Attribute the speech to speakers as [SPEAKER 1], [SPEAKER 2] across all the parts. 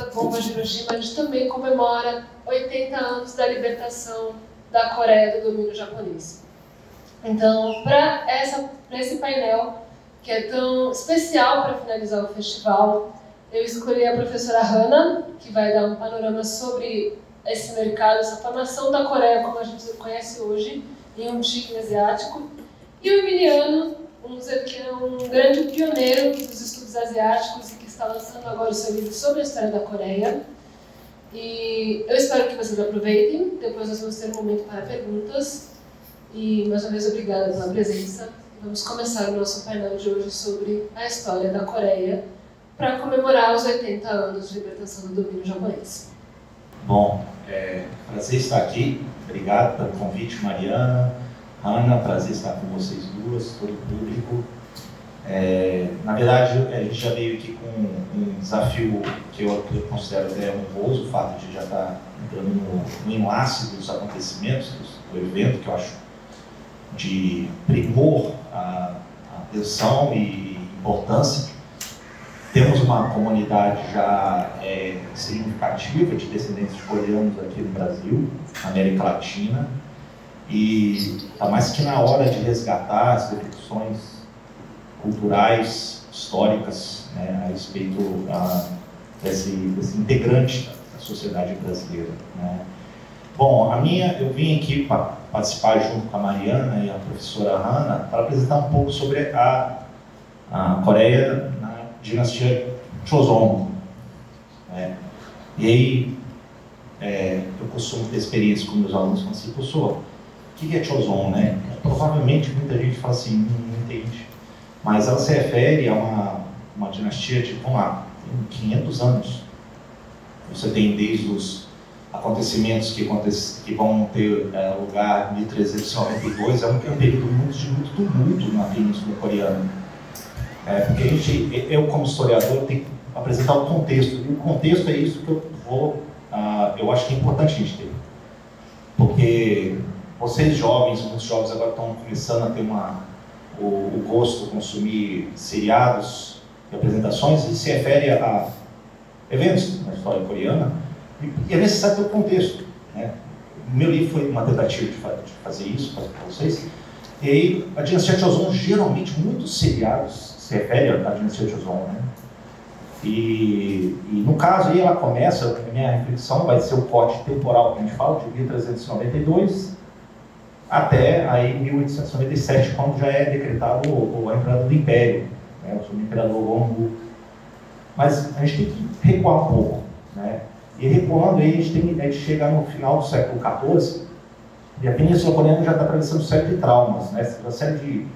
[SPEAKER 1] da bomba de Hiroshima, a gente também comemora 80 anos da libertação da Coreia do domínio japonês. Então, para esse painel, que é tão especial para finalizar o festival, eu escolhi a professora Hana, que vai dar um panorama sobre esse mercado, essa formação da Coreia como a gente conhece hoje, em um time asiático, e o Emiliano, que é um grande pioneiro dos estudos asiáticos e que está lançando agora o seu livro sobre a história da Coreia. E eu espero que vocês aproveitem, depois nós vamos ter um momento para perguntas. E, mais uma vez, obrigada pela presença. Vamos começar o nosso painel de hoje sobre a história da Coreia, para comemorar os 80 anos de libertação do domínio japonês.
[SPEAKER 2] Bom, prazer estar aqui. Obrigado pelo convite, Mariana, Ana, prazer estar com vocês duas, todo o público. Na verdade, a gente já veio aqui com um desafio que eu considero até honroso, o fato de já estar entrando no enlace dos acontecimentos, do evento, que eu acho de primor, a atenção e importância. Temos uma comunidade já significativa de descendentes de coreanos aqui no Brasil, na América Latina, e está mais que na hora de resgatar as reflexões culturais, históricas, né, a respeito desse integrante da sociedade brasileira, né. Bom, eu vim aqui para participar junto com a Mariana e a professora Hana para apresentar um pouco sobre a Coreia na dinastia Joseon. E aí, eu costumo ter experiência com meus alunos falando assim, professor, o que é Joseon, né? Provavelmente muita gente fala assim, não entende. Mas ela se refere a uma dinastia de, vamos lá, tem 500 anos. Você tem desde os acontecimentos que vão ter lugar em 1392, é um período de muito tumulto na Península Coreana. Porque eu, como historiador, tenho que apresentar o contexto, e o contexto é isso que eu acho que é importante a gente ter. Porque vocês jovens, muitos jovens agora estão começando a ter o gosto de consumir seriados e apresentações, e se refere a eventos na história coreana, e é necessário ter o contexto, né? O meu livro foi uma tentativa de fazer isso para vocês. E aí, a dinastia Joseon, geralmente, muitos seriados se refere à dinastia Joseon, né? E no caso aí, ela começa, a minha reflexão vai ser o corte temporal que a gente fala, de 1392 até aí 1897, quando já é decretado a entrada do Império, né? O imperador Gongwu. Mas a gente tem que recuar um pouco, né? E recuando aí, a gente chega no final do século XIV, e a Península Coreana já está atravessando uma série de traumas, né? Uma série de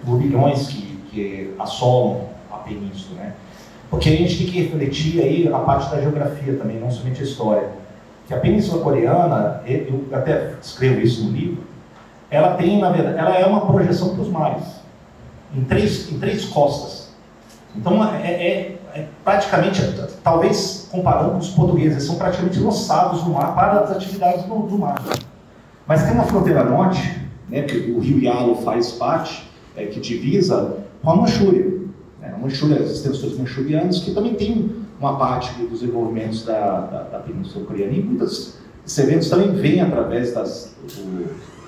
[SPEAKER 2] turbilhões que assolam a península, né? Porque a gente tem que refletir aí a parte da geografia também, não somente a história. Que a Península Coreana, eu até escrevo isso no livro, ela tem, na verdade, ela é uma projeção para os mares, em três costas. Então, praticamente, talvez comparando com os portugueses, são praticamente lançados no mar para as atividades do mar. Mas tem uma fronteira norte, né, que o rio Yalu faz parte, que divisa com a Manchúria. A Manchúria, as extensões manchurianas, que também tem uma parte dos desenvolvimentos da Península Coreana. E muitos eventos também vêm através das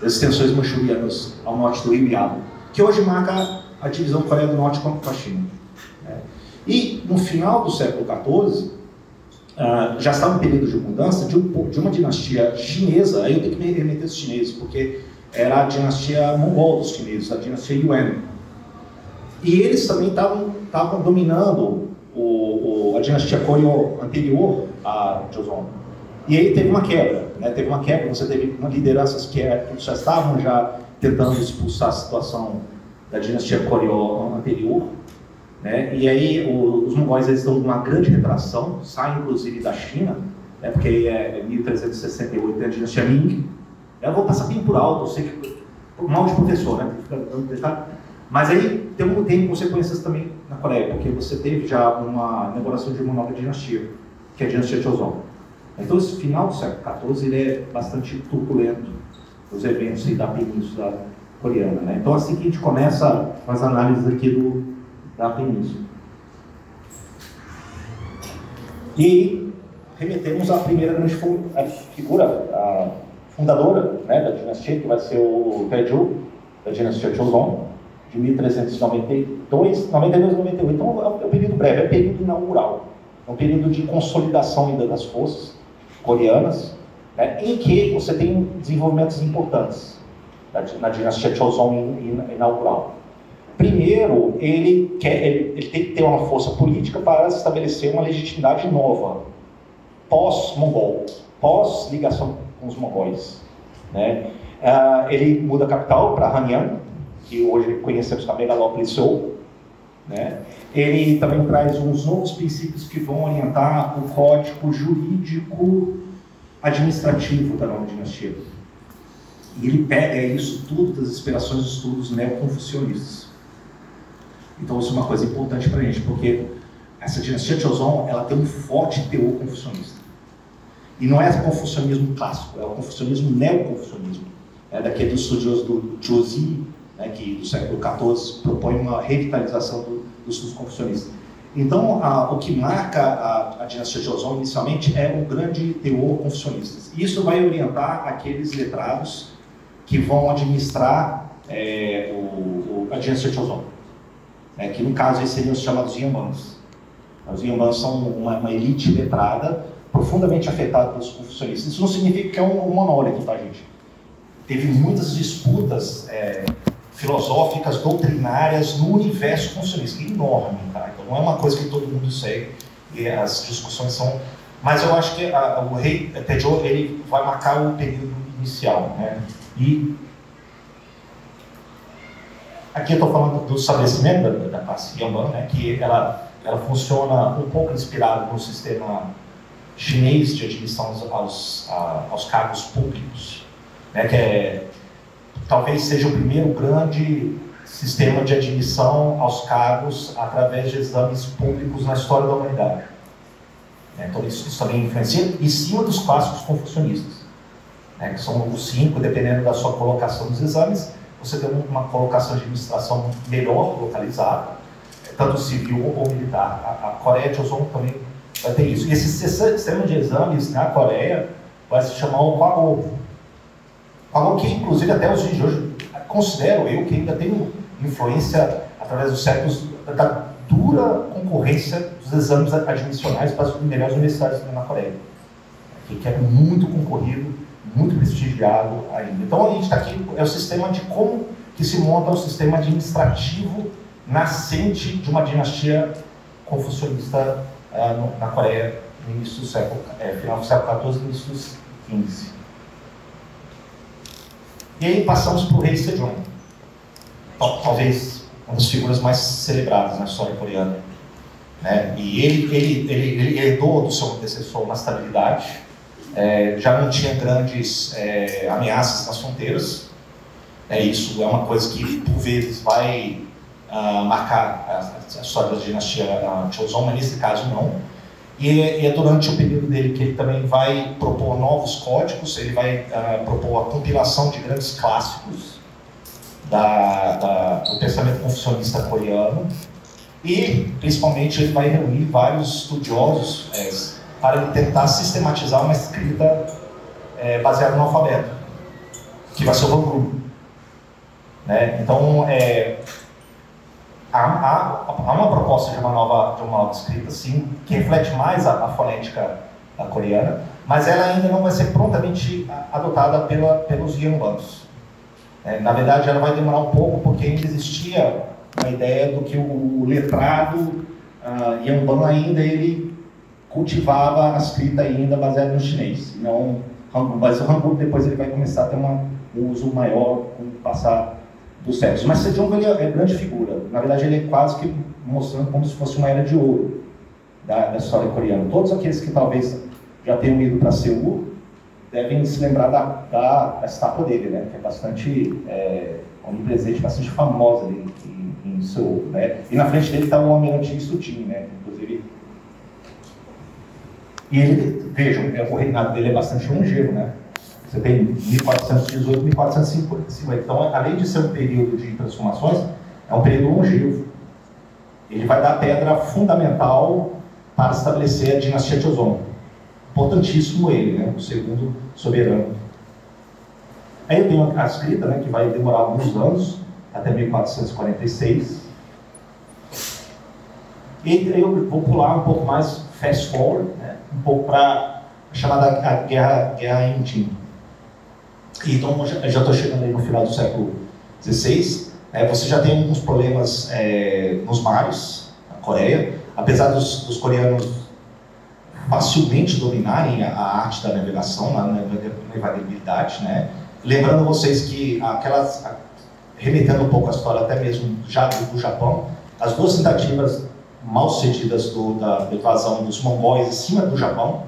[SPEAKER 2] extensões manchurianas ao norte do rio Yalu, que hoje marca a divisão Coreia do Norte com a China. E no final do século XIV, já estava um período de mudança de uma dinastia chinesa. Aí eu tenho que me remeter aos chineses, porque era a dinastia mongol dos chineses, a dinastia Yuan. E eles também estavam dominando a dinastia Goryeo anterior a Joseon. E aí teve uma quebra, né? Teve uma quebra, você teve lideranças que já estavam tentando expulsar a situação da dinastia Goryeo anterior, né? E aí os mongóis eles estão numa grande retração, saem inclusive da China, né? Porque em 1368 tem a dinastia Ming. Eu vou passar bem por alto, eu sei que mal de professor, né? Mas aí tem consequências também na Coreia, porque você teve já uma inauguração de uma nova dinastia, que é a dinastia Joseon. Então esse final do século XIV ele é bastante turbulento, os eventos da Península Coreana, né? Então assim que a gente começa com as análises aqui da Península. E remetemos à primeira grande figura, a fundadora, né, da dinastia, que vai ser o Taejo, da dinastia Joseon, de 1392, 92, 98. Então é um período breve, é um período inaugural, é um período de consolidação ainda das forças coreanas, né, em que você tem desenvolvimentos importantes na dinastia Joseon inaugural. Primeiro, ele tem que ter uma força política para estabelecer uma legitimidade nova, pós-mongol, pós-ligação com os mongóis, né? Ele muda a capital para Hanyang, que hoje conhecemos como Megalópolis Seoul, né? Ele também traz uns novos princípios que vão orientar o código jurídico administrativo da nova dinastia. E ele pega isso tudo das inspirações dos estudos neoconfucionistas. Então isso é uma coisa importante para a gente, porque essa dinastia Joseon, ela tem um forte teor confucionista. E não é o confucionismo clássico, é o confucionismo neoconfucionismo. É daquele estudioso do Zhuzi, né, que do século XIV propõe uma revitalização do estudo confucionista. Então, o que marca a dinastia Joseon inicialmente é o grande teor confucionista. Isso vai orientar aqueles letrados que vão administrar a dinastia Joseon, que no caso seriam os chamados Yanbans. Os Yanbans são uma elite letrada profundamente afetada pelos confucionistas. Isso não significa que é um monólito, tá, gente? Teve muitas disputas filosóficas, doutrinárias no universo confucionista, que é enorme, tá? Então não é uma coisa que todo mundo segue, e as discussões são... Mas eu acho que o rei Taejo, ele vai marcar o período inicial, né? E aqui eu estou falando do estabelecimento da classe Yanban, né? Que ela funciona um pouco inspirado no sistema chinês de admissão aos cargos públicos, né? Que talvez seja o primeiro grande sistema de admissão aos cargos através de exames públicos na história da humanidade. Então isso também influencia em cima dos clássicos confucionistas, né, que são os 5, dependendo da sua colocação nos exames, você tem uma colocação de administração melhor localizada, tanto civil ou militar. A Coreia Joseon também vai ter isso. E esse sistema de exames na Coreia vai se chamar o Hwagô. Falou que, inclusive, até os dias de hoje, considero eu que ainda tem influência, através dos séculos, da dura concorrência dos exames admissionais para as melhores universidades na Coreia, que é muito concorrido, muito prestigiado ainda. Então, a gente está aqui, é o sistema de como que se monta o sistema administrativo nascente de uma dinastia confucionista na Coreia, no início do século, final do século XIV, início dos XV. E aí passamos para o rei Sejong, talvez uma das figuras mais celebradas na história coreana, né? E ele herdou do seu antecessor uma estabilidade, já não tinha grandes ameaças nas fronteiras. Isso é uma coisa que, por vezes, vai marcar a história da dinastia Joseon, mas nesse caso não. E é durante o período dele que ele também vai propor novos códigos, ele vai propor a compilação de grandes clássicos do pensamento confucionista coreano, e, principalmente, ele vai reunir vários estudiosos para tentar sistematizar uma escrita baseada no alfabeto, que vai ser o Hangul, né? Então, há uma proposta de uma nova escrita, sim, que reflete mais a fonética coreana, mas ela ainda não vai ser prontamente adotada pelos Yanbans. Na verdade, ela vai demorar um pouco, porque ainda existia uma ideia do que o letrado Yanban ainda ele cultivava a escrita ainda baseada no chinês, não Hangul. Mas o Hangul depois ele vai começar a ter um uso maior com o passar dos séculos. Mas Sejong ele é grande figura. Na verdade, ele é quase que mostrando como se fosse uma era de ouro da história coreana. Todos aqueles que talvez já tenham ido para Seul devem se lembrar da estátua dele, né? Que é bastante onipresente, bastante famosa ali em Seul, né? E na frente dele está o almirante Sutin, né? Inclusive. E ele, vejam, o reinado dele é bastante longevo, né? Você tem 1418, 1450. Então, além de ser um período de transformações, é um período longevo. Ele vai dar a pedra fundamental para estabelecer a dinastia Joseon. Importantíssimo ele, né? O segundo soberano. Aí eu tenho a escrita, né, que vai demorar alguns anos, até 1446. E aí eu vou pular um pouco mais, fast forward, né, um pouco para a chamada Guerra Indin. Então, já estou chegando aí no final do século XVI. Você já tem alguns problemas nos mares, na Coreia. Apesar dos coreanos facilmente dominarem a arte da navegação, na navegabilidade, né? Lembrando vocês que remetendo um pouco à história até mesmo já do Japão, as duas tentativas mal sucedidas da invasão dos mongóis em cima do Japão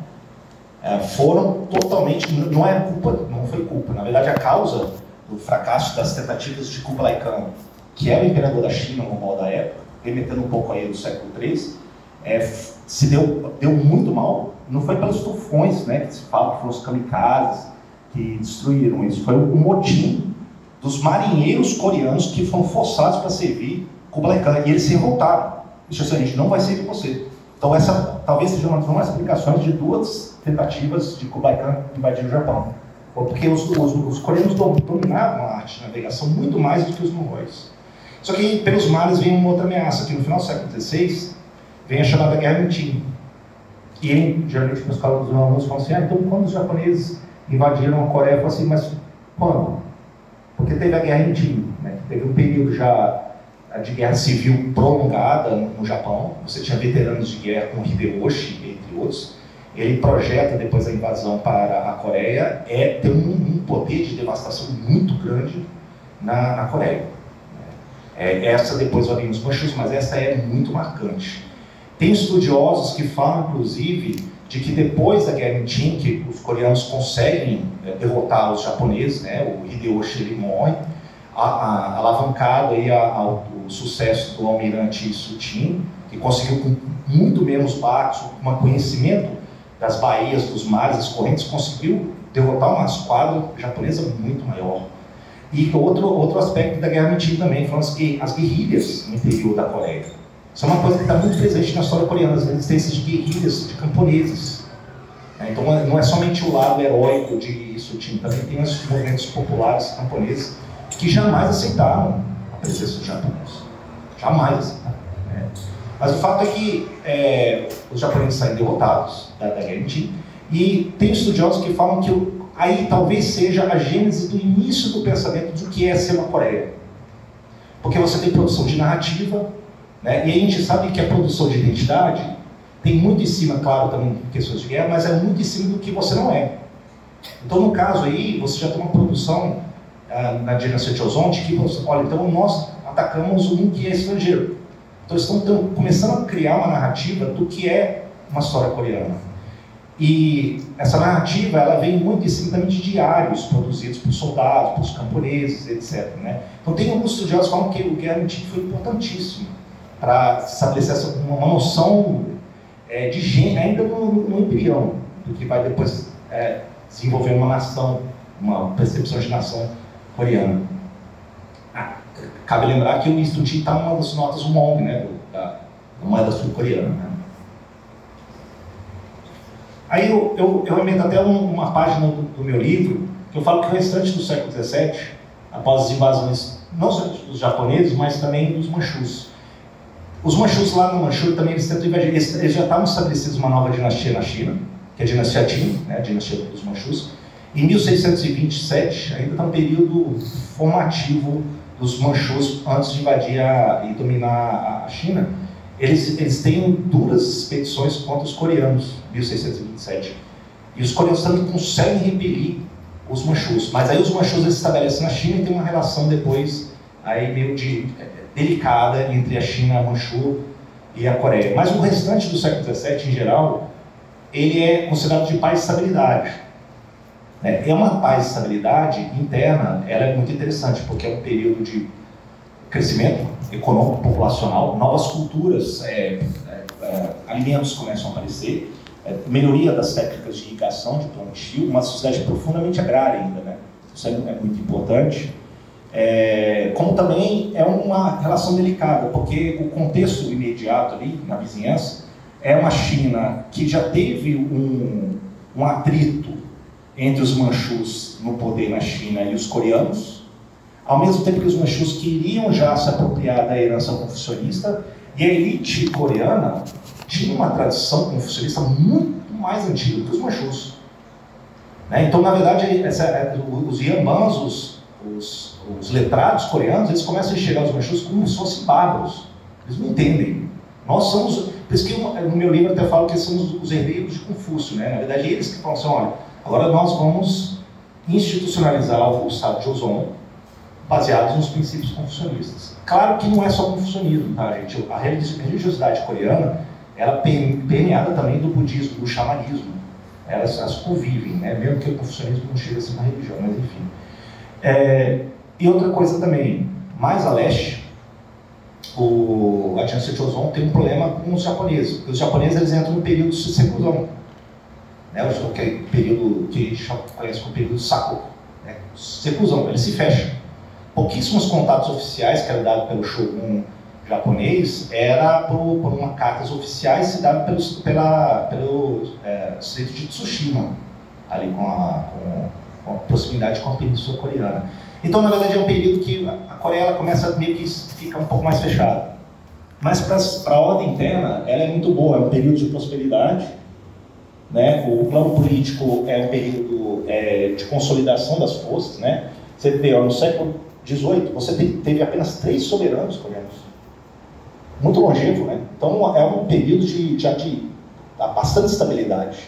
[SPEAKER 2] foram totalmente, não foi culpa, na verdade a causa do fracasso das tentativas de Kublai Khan, que era o imperador da China, mongol da época, remetendo um pouco aí do século III, se deu muito mal. Não foi pelos tufões, né, que se fala que foram os kamikazes que destruíram isso, foi o motim dos marinheiros coreanos que foram forçados para servir Kublai Khan, e eles se revoltaram. Isso assim, a gente não vai servir você. Então essa talvez seja uma das explicações de duas tentativas de Kublai Khan invadir o Japão. Porque os coreanos dominavam a arte de navegação muito mais do que os mongóis. Só que pelos mares vem uma outra ameaça, que no final do século XVI vem a chamada Guerra Indin. E aí, geralmente, os caras dos alunos falam assim, então quando os japoneses invadiram a Coreia, eu falo assim, mas quando? Porque teve a Guerra Indin, né? Teve um período já de guerra civil prolongada no Japão. Você tinha veteranos de guerra como Hideyoshi, entre outros. Ele projeta, depois da invasão para a Coreia, ter um poder de devastação muito grande na Coreia. Essa depois vai vir os Manchus, mas essa é muito marcante. Tem estudiosos que falam, inclusive, de que depois da Guerra Indin, que os coreanos conseguem derrotar os japoneses, né, o Hideyoshi ele morre, alavancado aí ao sucesso do almirante Sutin, que conseguiu com muito menos barcos, com conhecimento das baías, dos mares, das correntes, conseguiu derrotar uma esquadra japonesa muito maior. E outro aspecto da Guerra Indin também foram as guerrilhas no interior da Coreia. Isso é uma coisa que está muito presente na história coreana, as resistências de guerrilhas, de camponeses. Então não é somente o lado heróico de Sutin, também tem os movimentos populares camponeses que jamais aceitaram a presença dos japoneses. Jamais aceitaram. Né? Mas o fato é que os japoneses saem derrotados da Guerra Indin, e tem estudiosos que falam que aí talvez seja a gênese do início do pensamento do que é ser uma Coreia. Porque você tem produção de narrativa, né? E a gente sabe que a produção de identidade tem muito em cima, claro, também de questões de guerra, mas é muito em cima do que você não é. Então, no caso aí, você já tem uma produção na dinastia Joseon de que, olha, então nós atacamos um que é estrangeiro. Então, eles estão começando a criar uma narrativa do que é uma história coreana. E essa narrativa, ela vem muito em cima também de diários produzidos por soldados, por camponeses, etc. Né? Então, tem alguns estudiosos que falam que o Guerra Indin foi importantíssimo para estabelecer uma noção de gênero, ainda no embrião, do que vai depois desenvolver uma nação, uma percepção de nação coreana. Cabe lembrar que o Instituto está numa das notas Hmong, né, da moeda sul-coreana. Né? Aí eu emendo até uma página do meu livro, que eu falo que o restante do século XVII, após as invasões, não só dos japoneses, mas também dos Manchus. Os Manchus lá no Manchur também eles tentam invadir, eles já estavam estabelecidos uma nova dinastia na China, que é a dinastia Qing, né, a dinastia dos Manchus. Em 1627, ainda está um período formativo dos Manchus antes de invadir e dominar a China. Eles têm duras expedições contra os coreanos, 1627. E os coreanos também conseguem repelir os Manchus. Mas aí os Manchus eles se estabelecem na China e tem uma relação depois aí meio delicada entre a China, Manchu e a Coreia. Mas o restante do século XVII, em geral, ele é considerado de paz e estabilidade. É uma paz e estabilidade interna, ela é muito interessante, porque é um período de crescimento econômico, populacional, novas culturas, alimentos começam a aparecer, melhoria das técnicas de irrigação, de plantio, uma sociedade profundamente agrária ainda, né? Isso é muito importante. Como também é uma relação delicada, porque o contexto imediato ali, na vizinhança,
[SPEAKER 3] é uma China que já teve um atrito entre os manchus no poder na China e os coreanos, ao mesmo tempo que os manchus queriam já se apropriar da herança confucionista, e a elite coreana tinha uma tradição confucionista muito mais antiga que os manchus. Né? Então, na verdade, os Yambans, os letrados coreanos, eles começam a enxergar os manchus como se fossem bárbaros. Eles não entendem. Nós somos, por isso que no meu livro até falo que eles são os herdeiros de Confúcio, né? Na verdade, eles que falam assim, olha, agora nós vamos institucionalizar o Estado de Joseon baseados nos princípios confucionistas. Claro que não é só confucionismo, tá, gente? A religiosidade coreana, ela é permeada também do budismo, do xamanismo. Elas convivem, né? Mesmo que o confucionismo não chegue a ser uma religião, mas enfim. E outra coisa também, mais a leste, a dinastia Joseon tem um problema com os japoneses, porque os japoneses eles entram no período de Sekuzon, né? O período que a gente conhece como período Sakoku, né? Sekuzon, eles se fecham. Pouquíssimos contatos oficiais que eram dados pelo shogun japonês era por uma cartas oficiais se dado pelo estreito de Tsushima, ali com a proximidade com a Península Coreana. Então, na verdade, é um período que a Coreia ela começa meio que ficar um pouco mais fechada. Mas para a ordem interna, ela é muito boa, é um período de prosperidade, né? O plano político é um período de consolidação das forças, né? Você vê, no século XVIII, você teve apenas 3 soberanos coreanos. Muito longevo, né? Então, é um período de bastante estabilidade,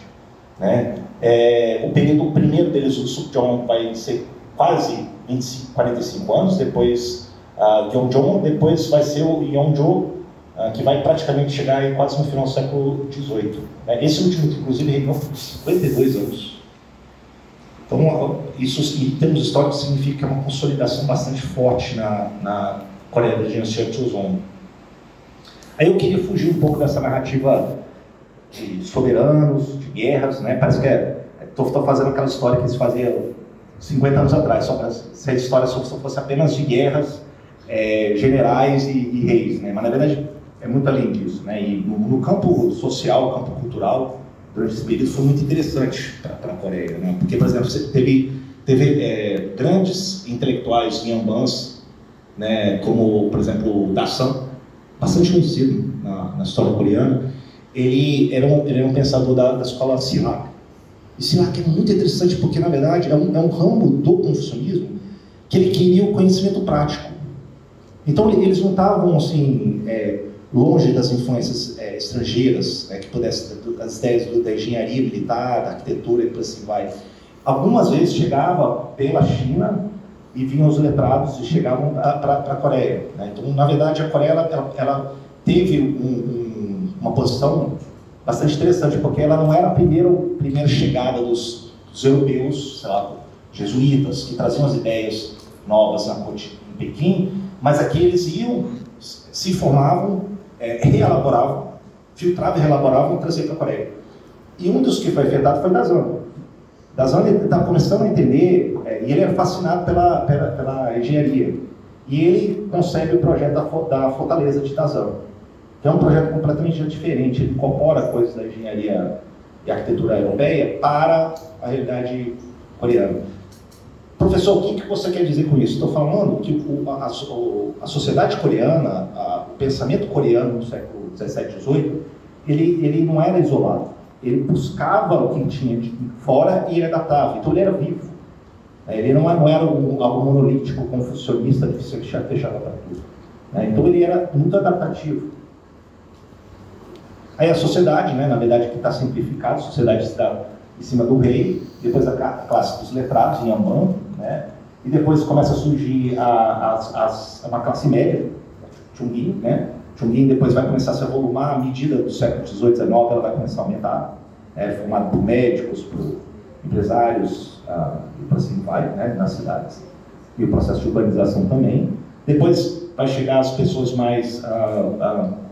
[SPEAKER 3] né? O primeiro deles, o Sukjeong, vai ser quase 45 anos, depois Gyeongjong, depois vai ser o Yeonjo, que vai praticamente chegar aí quase no final do século XVIII. Esse último, inclusive, reinou por 52 anos. Então, isso, em termos históricos, significa uma consolidação bastante forte na Coreia da dinastia Joseon. Aí eu queria fugir um pouco dessa narrativa de soberanos, de guerras, né? Parece que estou fazendo aquela história que eles faziam 50 anos atrás, só para se a história só fosse apenas de guerras, generais e reis, né? Mas na verdade é muito além disso, né? E no campo social, campo cultural, durante esse período foi muito interessante para a Coreia, né? Porque, por exemplo, você teve grandes intelectuais Yambans, né? Como, por exemplo, o Dasan, bastante conhecido na história coreana. Ele era um pensador da escola Silhak. E Silhak é muito interessante porque, na verdade, é um ramo do confucionismo que ele queria o conhecimento prático. Então, eles não estavam, assim, longe das influências estrangeiras, que pudessem, das ideias da engenharia militar, da arquitetura e por assim vai. Algumas vezes chegava pela China e vinham os letrados e chegavam para a Coreia, né? Então, na verdade, a Coreia ela teve uma posição bastante interessante, porque ela não era a primeira chegada dos europeus, sei lá, jesuítas, que traziam as ideias novas na corte em Pequim, mas aqui eles iam, se formavam, reelaboravam, filtravam e reelaboravam e traziam para a Coreia. E um dos que foi afetado foi Dasan. Dasan está começando a entender, e ele é fascinado pela engenharia. E ele concebe o projeto da Fortaleza de Dasan, que é um projeto completamente diferente. Ele incorpora coisas da engenharia e arquitetura europeia para a realidade coreana. Professor, o que você quer dizer com isso? Estou falando que a sociedade coreana, o pensamento coreano no século XVII e XVIII, ele não era isolado. Ele buscava o que tinha de fora e ele adaptava. Então ele era vivo. Ele não era algo monolítico, confucionista, que se fechava para tudo. Então ele era muito adaptativo. Aí a sociedade, né, na verdade, que está simplificada, a sociedade está em cima do rei, depois a classe dos letrados, em Yamban, né, e depois começa a surgir uma classe média, Chungin, né? Chungin depois vai começar a se avolumar à medida do século XVIII, XIX, ela vai começar a aumentar, formada por médicos, por empresários, e por assim vai, né, nas cidades. E o processo de urbanização também. Depois vai chegar as pessoas mais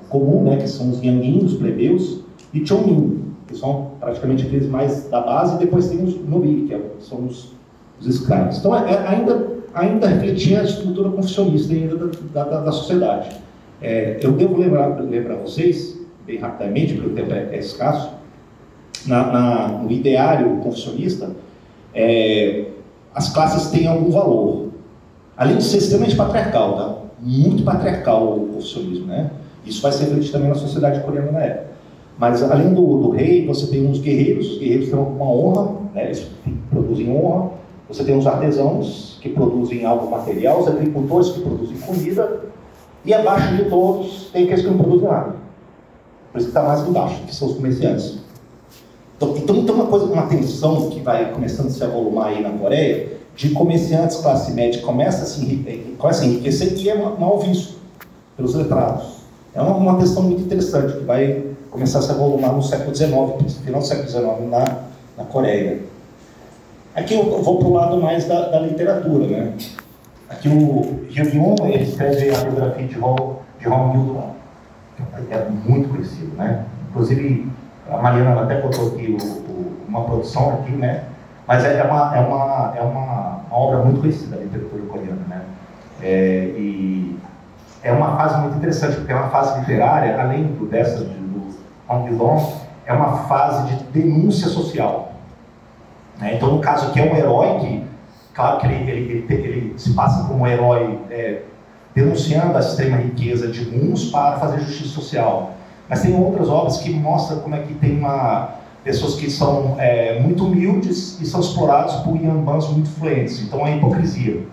[SPEAKER 3] comum, né, que são os Yangin, os plebeus, e Chonin, que são praticamente aqueles mais da base, e depois tem os Nobi, que são os escravos. Então, ainda refletia a estrutura confucionista ainda da sociedade. Eu devo lembrar vocês bem rapidamente, porque o tempo é escasso, no ideário confucionista, as classes têm algum valor. Além de ser extremamente patriarcal, tá? Muito patriarcal o confucionismo, né? Isso vai ser refletido também na sociedade coreana na época. Mas além do rei, você tem uns guerreiros, os guerreiros têm uma honra, né? Eles produzem honra. Você tem os artesãos, que produzem algo material, os agricultores, que produzem comida, e abaixo de todos tem aqueles que não produzem nada. Por isso que está mais embaixo, que são os comerciantes. Então uma tensão que vai começando a se avolumar aí na Coreia, de comerciantes classe média começa a se enriquecer, e é mal visto pelos letrados. É uma questão muito interessante, que vai começar a se avolumar no século XIX, final do século XIX na Coreia. Aqui eu vou para o lado mais da literatura, né? Aqui o Ryu Byung, ele escreve a biografia de Hong Il-dong, que é muito conhecido, né? Inclusive, a Mariana até botou aqui uma produção aqui, né? Mas é uma obra muito conhecida da literatura coreana, né? E é uma fase muito interessante, porque é uma fase literária, além dessa do Hong Il-dong, é uma fase de denúncia social. Então, no caso aqui, é um herói que, claro que ele se passa como um herói denunciando a extrema riqueza de uns para fazer justiça social. Mas tem outras obras que mostram como é que tem pessoas que são muito humildes e são explorados por Yanbans muito influentes. Então, é hipocrisia.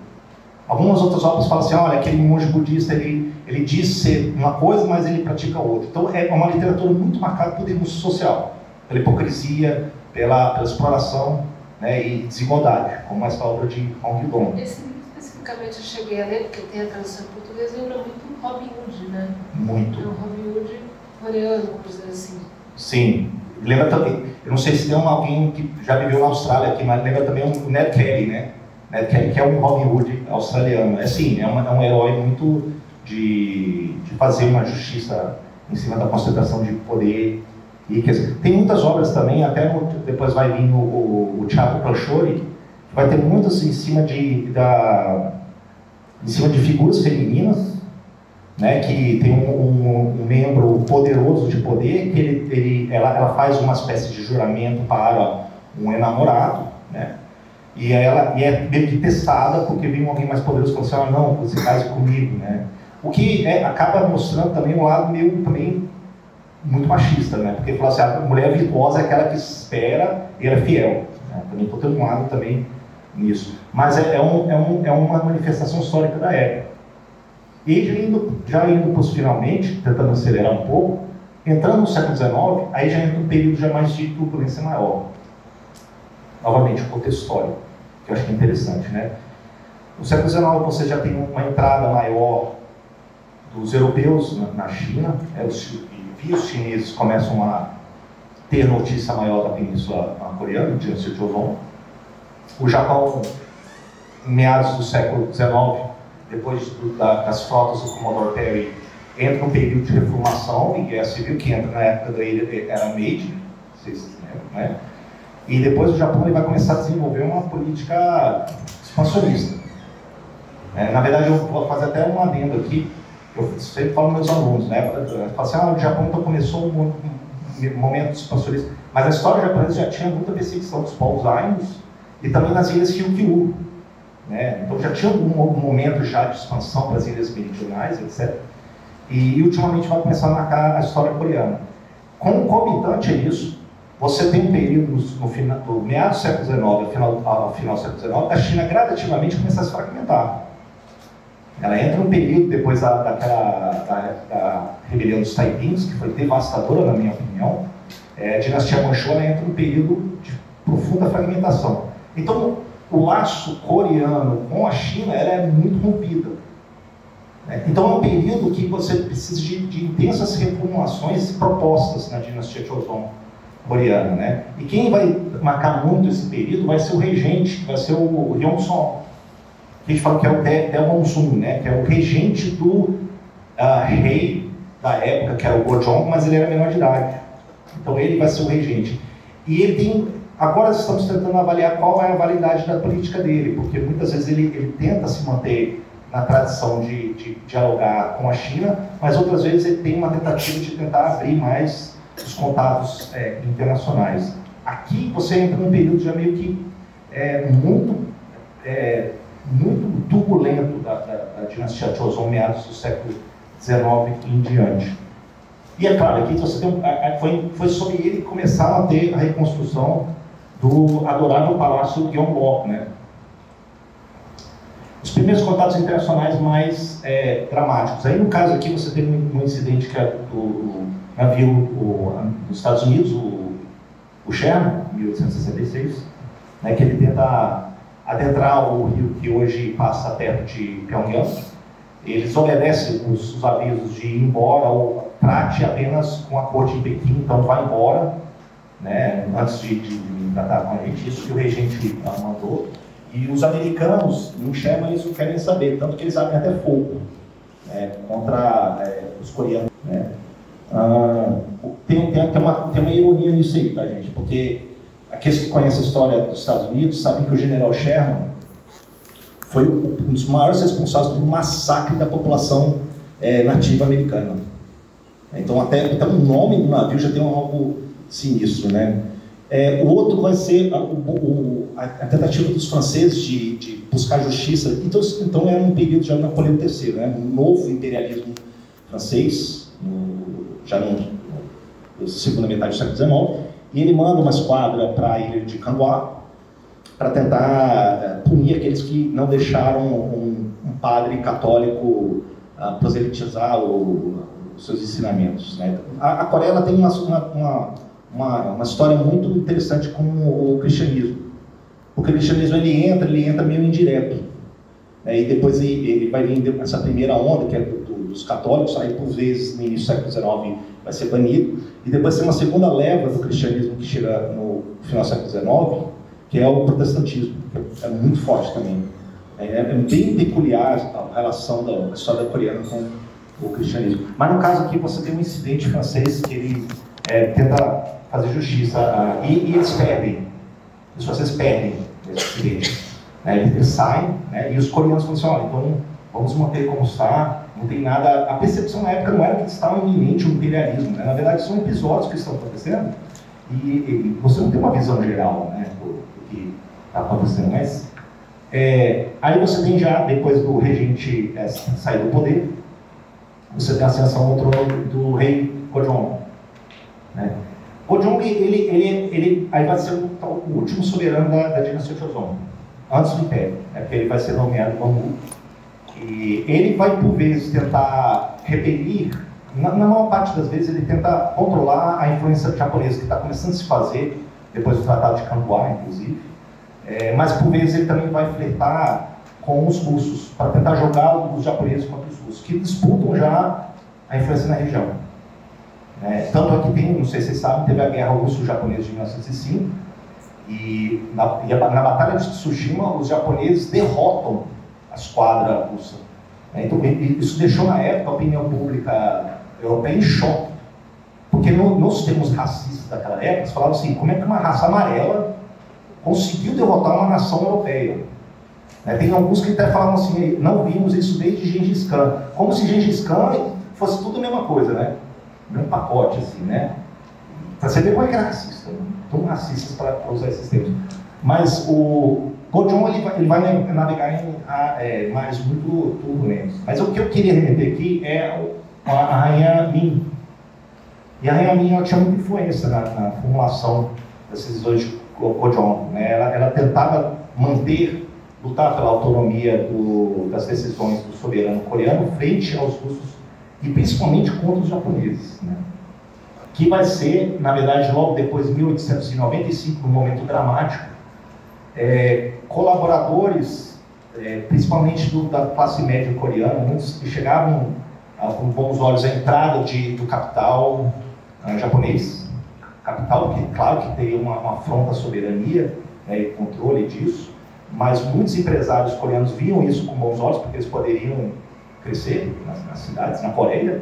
[SPEAKER 3] Algumas outras obras falam assim, olha, aquele monge budista, ele diz ser uma coisa, mas ele pratica outra. Então, é uma literatura muito marcada por denúncia social, pela hipocrisia, pela exploração, né, e desigualdade, como essa obra de Hong Il-dong.
[SPEAKER 1] Esse livro especificamente eu cheguei a ler, porque tem a tradução em português, lembra muito Robin Hood, né?
[SPEAKER 3] Muito.
[SPEAKER 1] É um Robin Hood coreano, vamos dizer assim.
[SPEAKER 3] Sim. Lembra também, eu não sei se tem alguém que já viveu na Austrália aqui, mas lembra também o Ned Kelly, né? Ned Kelly, que é um Robin Hood australiano. Sim, é um herói muito de fazer uma justiça em cima da concentração de poder. Tem muitas obras também, até depois vai vir o Teatro Kalshori, que vai ter muitas em cima de figuras femininas, né, que tem um membro poderoso de poder, que ela faz uma espécie de juramento para um enamorado, né, e é meio que testada, porque vem alguém mais poderoso e fala assim, não, você case comigo, né. O que acaba mostrando também um lado meio também muito machista, né? Porque fala assim, a mulher virtuosa é aquela que espera e é fiel. Né? Também estou tendo um lado também nisso. Mas é uma manifestação histórica da época. E já indo para os finalmente, tentando acelerar um pouco, entrando no século XIX, aí já entra um período já mais de turbulência maior. Novamente, o contexto histórico, que eu acho que é interessante, né? No século XIX você já tem uma entrada maior dos europeus na China, os chineses começam a ter notícia maior da Península Coreana, de Joseon. O Japão, em meados do século XIX, depois das frotas do Commodore Perry, entra num período de reformação e guerra civil, que entra na época da era Meiji, vocês lembram, né? E depois o Japão vai começar a desenvolver uma política expansionista. Na verdade, eu vou fazer até um adendo aqui. Eu sempre falo para meus alunos, né? Eu falo assim, o Japão então começou um momento expansionista, mas a história japonesa já tinha muita perseguição dos povos Ainos e também nas ilhas Ryukyu, né? Então já tinha um momento já de expansão para as ilhas meridionais, etc. E ultimamente vai começar a marcar a história coreana. Concomitante a isso, você tem um período no final do meados do século XIX ao final do século XIX, a China gradativamente começa a se fragmentar. Ela entra num período, depois da rebelião dos Taipings, que foi devastadora, na minha opinião. A dinastia Manchu entra num período de profunda fragmentação. Então, o laço coreano com a China é muito rompida. Então, é um período que você precisa de intensas reformulações e propostas na dinastia Joseon coreana, né? E quem vai marcar muito esse período vai ser o regente, que vai ser o Ryong-song. A gente fala que é o Daewon-sung, né? Que é o regente do rei da época, que era o Gojong, mas ele era menor de idade. Então ele vai ser o regente. E ele tem... Agora estamos tentando avaliar qual é a validade da política dele, porque muitas vezes ele tenta se manter na tradição de dialogar com a China, mas outras vezes ele tem uma tentativa de tentar abrir mais os contatos internacionais. Aqui você entra num período já meio que muito turbulento da dinastia Joseon, meados do século XIX em diante. E é claro, aqui você tem foi sobre ele que começaram a ter a reconstrução do adorável Palácio Gyeongbok, né? Os primeiros contatos internacionais mais dramáticos. Aí, no caso aqui, você tem um incidente que é do navio dos Estados Unidos, o Sherman, em 1866, né, que ele tenta adentrar o rio que hoje passa perto de Pyongyang. Eles obedecem os avisos de ir embora ou trate apenas com a corte em Pequim, então vai embora, né, antes de tratar com a gente, isso que o regente mandou. E os americanos, no Sherman, eles não querem saber, tanto que eles abrem até fogo contra os coreanos. Né? Tem uma ironia nisso aí, tá, gente? Porque aqueles que conhecem a história dos Estados Unidos sabem que o general Sherman foi um dos maiores responsáveis pelo massacre da população nativa americana. Então, até o nome do navio já tem algo sinistro, né? O outro vai ser a tentativa dos franceses de buscar justiça. Então era um período já do Napoleão III, né? Um novo imperialismo francês, já na segunda metade do século XIX, e ele manda uma esquadra para a ilha de Candoá para tentar punir aqueles que não deixaram um padre católico proselitizar os seus ensinamentos. Né? A Coreia ela tem uma história muito interessante com o cristianismo. Porque o cristianismo ele entra meio indireto. E depois ele vai vir essa primeira onda, que é dos católicos, aí por vezes no início do século XIX vai ser banido. E depois tem uma segunda leva do cristianismo que chega no final do século XIX, que é o protestantismo, que é muito forte também. É bem peculiar a relação da história coreana com o cristianismo. Mas no caso aqui você tem um incidente francês que ele tenta fazer justiça e eles perdem. Os franceses perdem esse incidente. Eles saem, né, e os coreanos falam assim, olha, então vamos manter como está, não tem nada... A percepção na época não era que estava iminente o imperialismo, né? Na verdade são episódios que estão acontecendo e você não tem uma visão geral, né, do que está acontecendo. Mas aí você tem já, depois do regente sair do poder, você tem a ascensão ao trono do rei Gojong. Né? Gojong, ele aí vai ser o último soberano da dinastia Joseon, antes do Império, né? Porque ele vai ser nomeado Bambu. E ele vai, por vezes, tentar repelir, na maior parte das vezes, ele tenta controlar a influência japonesa, que está começando a se fazer, depois do Tratado de Candoá, inclusive. Mas, por vezes, ele também vai flertar com os russos, para tentar jogar os japoneses contra os russos, que disputam já a influência na região. Tanto é que tem, não sei se vocês sabem, teve a Guerra Russo-Japonesa de 1905, e na Batalha de Tsushima, os japoneses derrotam a esquadra russa. Então, isso deixou, na época, a opinião pública europeia em choque. Porque nos termos racistas daquela época, eles falavam assim, como é que uma raça amarela conseguiu derrotar uma nação europeia? Tem alguns que até falavam assim, não vimos isso desde Gengis Khan. Como se Gengis Khan fosse tudo a mesma coisa, né? Um pacote, assim, né? Para você ver como é que era racista. Tão racistas para usar esses termos. Mas o Gojong ele vai navegar em mares muito turbulentos. Mas o que eu queria remeter aqui é a Rainha Min. E a Rainha Min ela tinha muita influência na formulação das decisões de Gojong. Né? Ela tentava lutar pela autonomia das decisões do soberano coreano frente aos russos e principalmente contra os japoneses. Né? Que vai ser, na verdade, logo depois de 1895, num momento dramático, colaboradores, principalmente da classe média coreana, muitos que chegavam com bons olhos à entrada do capital japonês, capital que, claro, que teria uma afronta à soberania, e controle disso, mas muitos empresários coreanos viam isso com bons olhos, porque eles poderiam crescer nas cidades, na Coreia,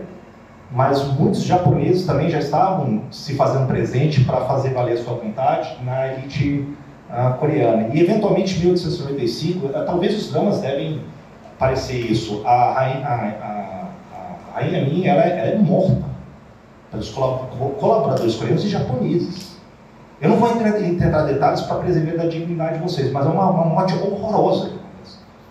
[SPEAKER 3] mas muitos japoneses também já estavam se fazendo presente para fazer valer sua vontade na elite coreana. E, eventualmente, em 1895, talvez os dramas devem parecer isso, a Rainha Min, ela é morta pelos colaboradores coreanos e japoneses. Eu não vou entrar em detalhes para preservar a dignidade de vocês, mas é uma morte horrorosa.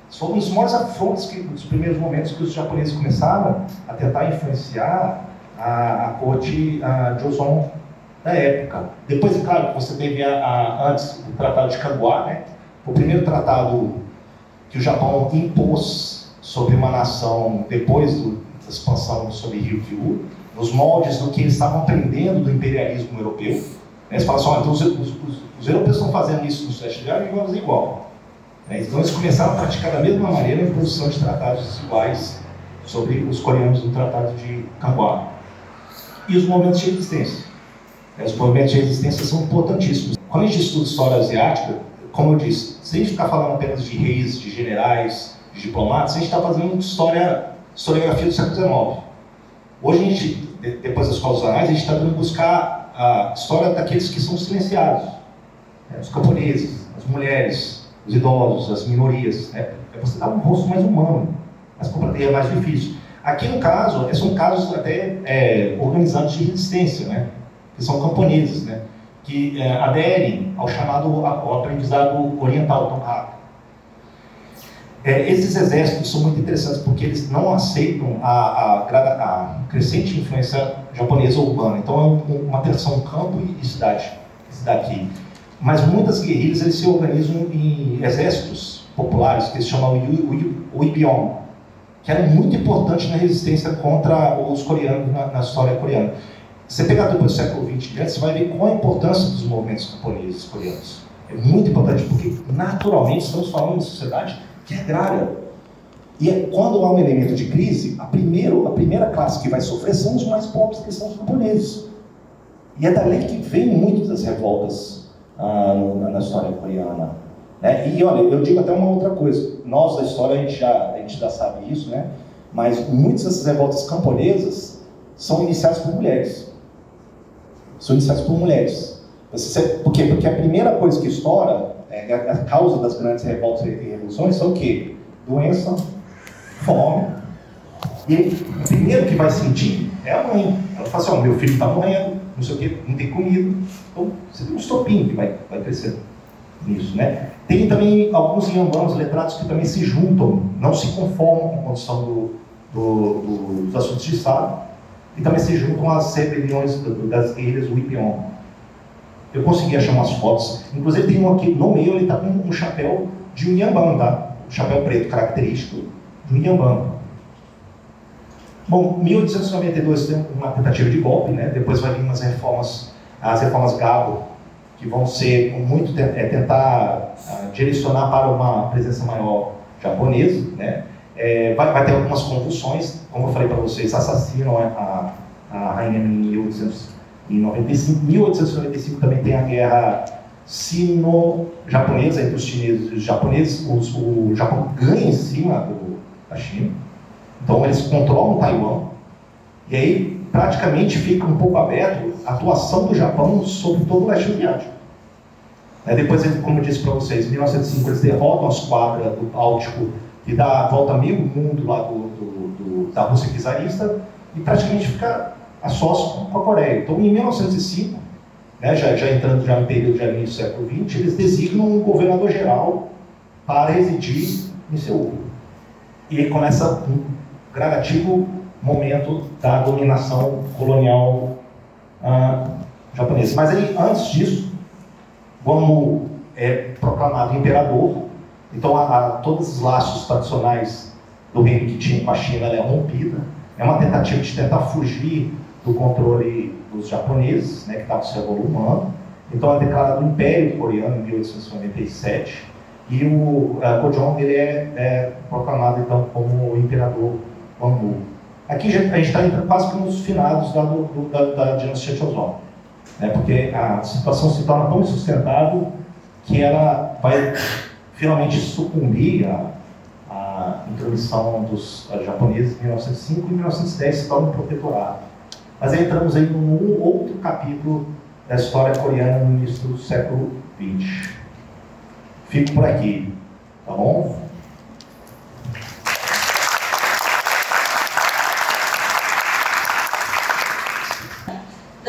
[SPEAKER 3] Isso foi um dos maiores afrontos dos primeiros momentos que os japoneses começaram a tentar influenciar a corte Joseon da época. Depois, claro, você teve antes o Tratado de Kanguá, né? O primeiro tratado que o Japão impôs sobre uma nação depois da expansão sobre Ryukyu, nos moldes do que eles estavam aprendendo do imperialismo europeu. Eles falam assim, então os europeus estão fazendo isso no Sudeste Asiático e vamos igual. Então eles começaram a praticar da mesma maneira a imposição de tratados iguais sobre os coreanos no Tratado de Kanguá. E os movimentos de resistência. Os movimentos de resistência são importantíssimos. Quando a gente estuda história asiática, como eu disse, se a gente ficar falando apenas de reis, de generais, de diplomatas, a gente está fazendo historiografia do século XIX. Hoje, a gente, depois das escolas anais, a gente está tentando buscar a história daqueles que são silenciados. Os camponeses, as mulheres, os idosos, as minorias. É você dar um rosto mais humano, mas é mais difícil. Aqui, no caso, são casos até organizados de resistência, né? Que são camponeses, né? Que aderem ao chamado ao aprendizado oriental, tão rápido. Esses exércitos são muito interessantes porque eles não aceitam a crescente influência japonesa urbana. Então é uma tensão campo e cidade aqui. Mas muitas guerrilhas eles se organizam em exércitos populares que eles chamam Uibion, que era muito importante na resistência contra os coreanos na história coreana. Você pegar depois do século XX diante, você vai ver qual a importância dos movimentos camponeses coreanos. É muito importante porque, naturalmente, estamos falando de sociedade que é agrária. E quando há um elemento de crise, a primeira classe que vai sofrer são os mais pobres, que são os camponeses. E é dali que vem muitas das revoltas na história coreana. Né? E olha, eu digo até uma outra coisa. Nós da história, a gente já sabe isso, né? Mas muitas dessas revoltas camponesas são iniciadas por mulheres. Por quê? Porque a primeira coisa que estoura, a causa das grandes revoltas e revoluções são o quê? Doença, fome. E o primeiro que vai sentir é a mãe. Ela fala assim, meu filho está morrendo, não sei o quê, não tem comida. Então, você tem um estopim que vai crescendo nisso, né? Tem também alguns Yambans letrados que também se juntam, não se conformam com a condição dos assuntos de Estado, e também se juntam às rebeliões das guerrilhas Uibion. Eu consegui achar umas fotos, inclusive tem um aqui no meio, ele está com um chapéu de um Yamban, tá? Um chapéu preto característico de um Yamban. Bom, 1892 tem uma tentativa de golpe, né? Depois vai vir as reformas Gabo, que vão ser muito tentar direcionar para uma presença maior japonesa, né? Vai ter algumas convulsões, como eu falei para vocês, assassinam a Rainha Min em 1895. Em 1895 também tem a guerra sino-japonesa entre os chineses e os japoneses. O Japão ganha em cima da China, então eles controlam Taiwan, e aí praticamente fica um pouco aberto a atuação do Japão sobre todo o leste asiático. Depois, como eu disse para vocês, em 1905 eles derrotam a esquadra do Báltico e dá a volta meio mundo lá da Rússia czarista e praticamente fica a sós com a Coreia. Então, em 1905, né, já entrando no período de início do século XX, eles designam um governador-geral para residir em Seul. E aí começa um gradativo momento da dominação colonial japonesa. Mas aí, antes disso, Guangmu é proclamado imperador. Então, todos os laços tradicionais do reino que tinha com a China é rompida. É uma tentativa de tentar fugir do controle dos japoneses, né, que estavam se revolumando. Então, é declarado o Império Coreano em 1897. E o Gojong ele é proclamado, então, como o Imperador Guangmu. Aqui a gente está entrando quase que nos finados da dinastia Joseon, né, porque a situação se torna tão insustentável que ela vai finalmente sucumbir à intromissão dos japoneses em 1905 e em 1910 se torna um protetorado. Mas aí entramos aí num outro capítulo da história coreana no início do século XX. Fico por aqui, tá bom?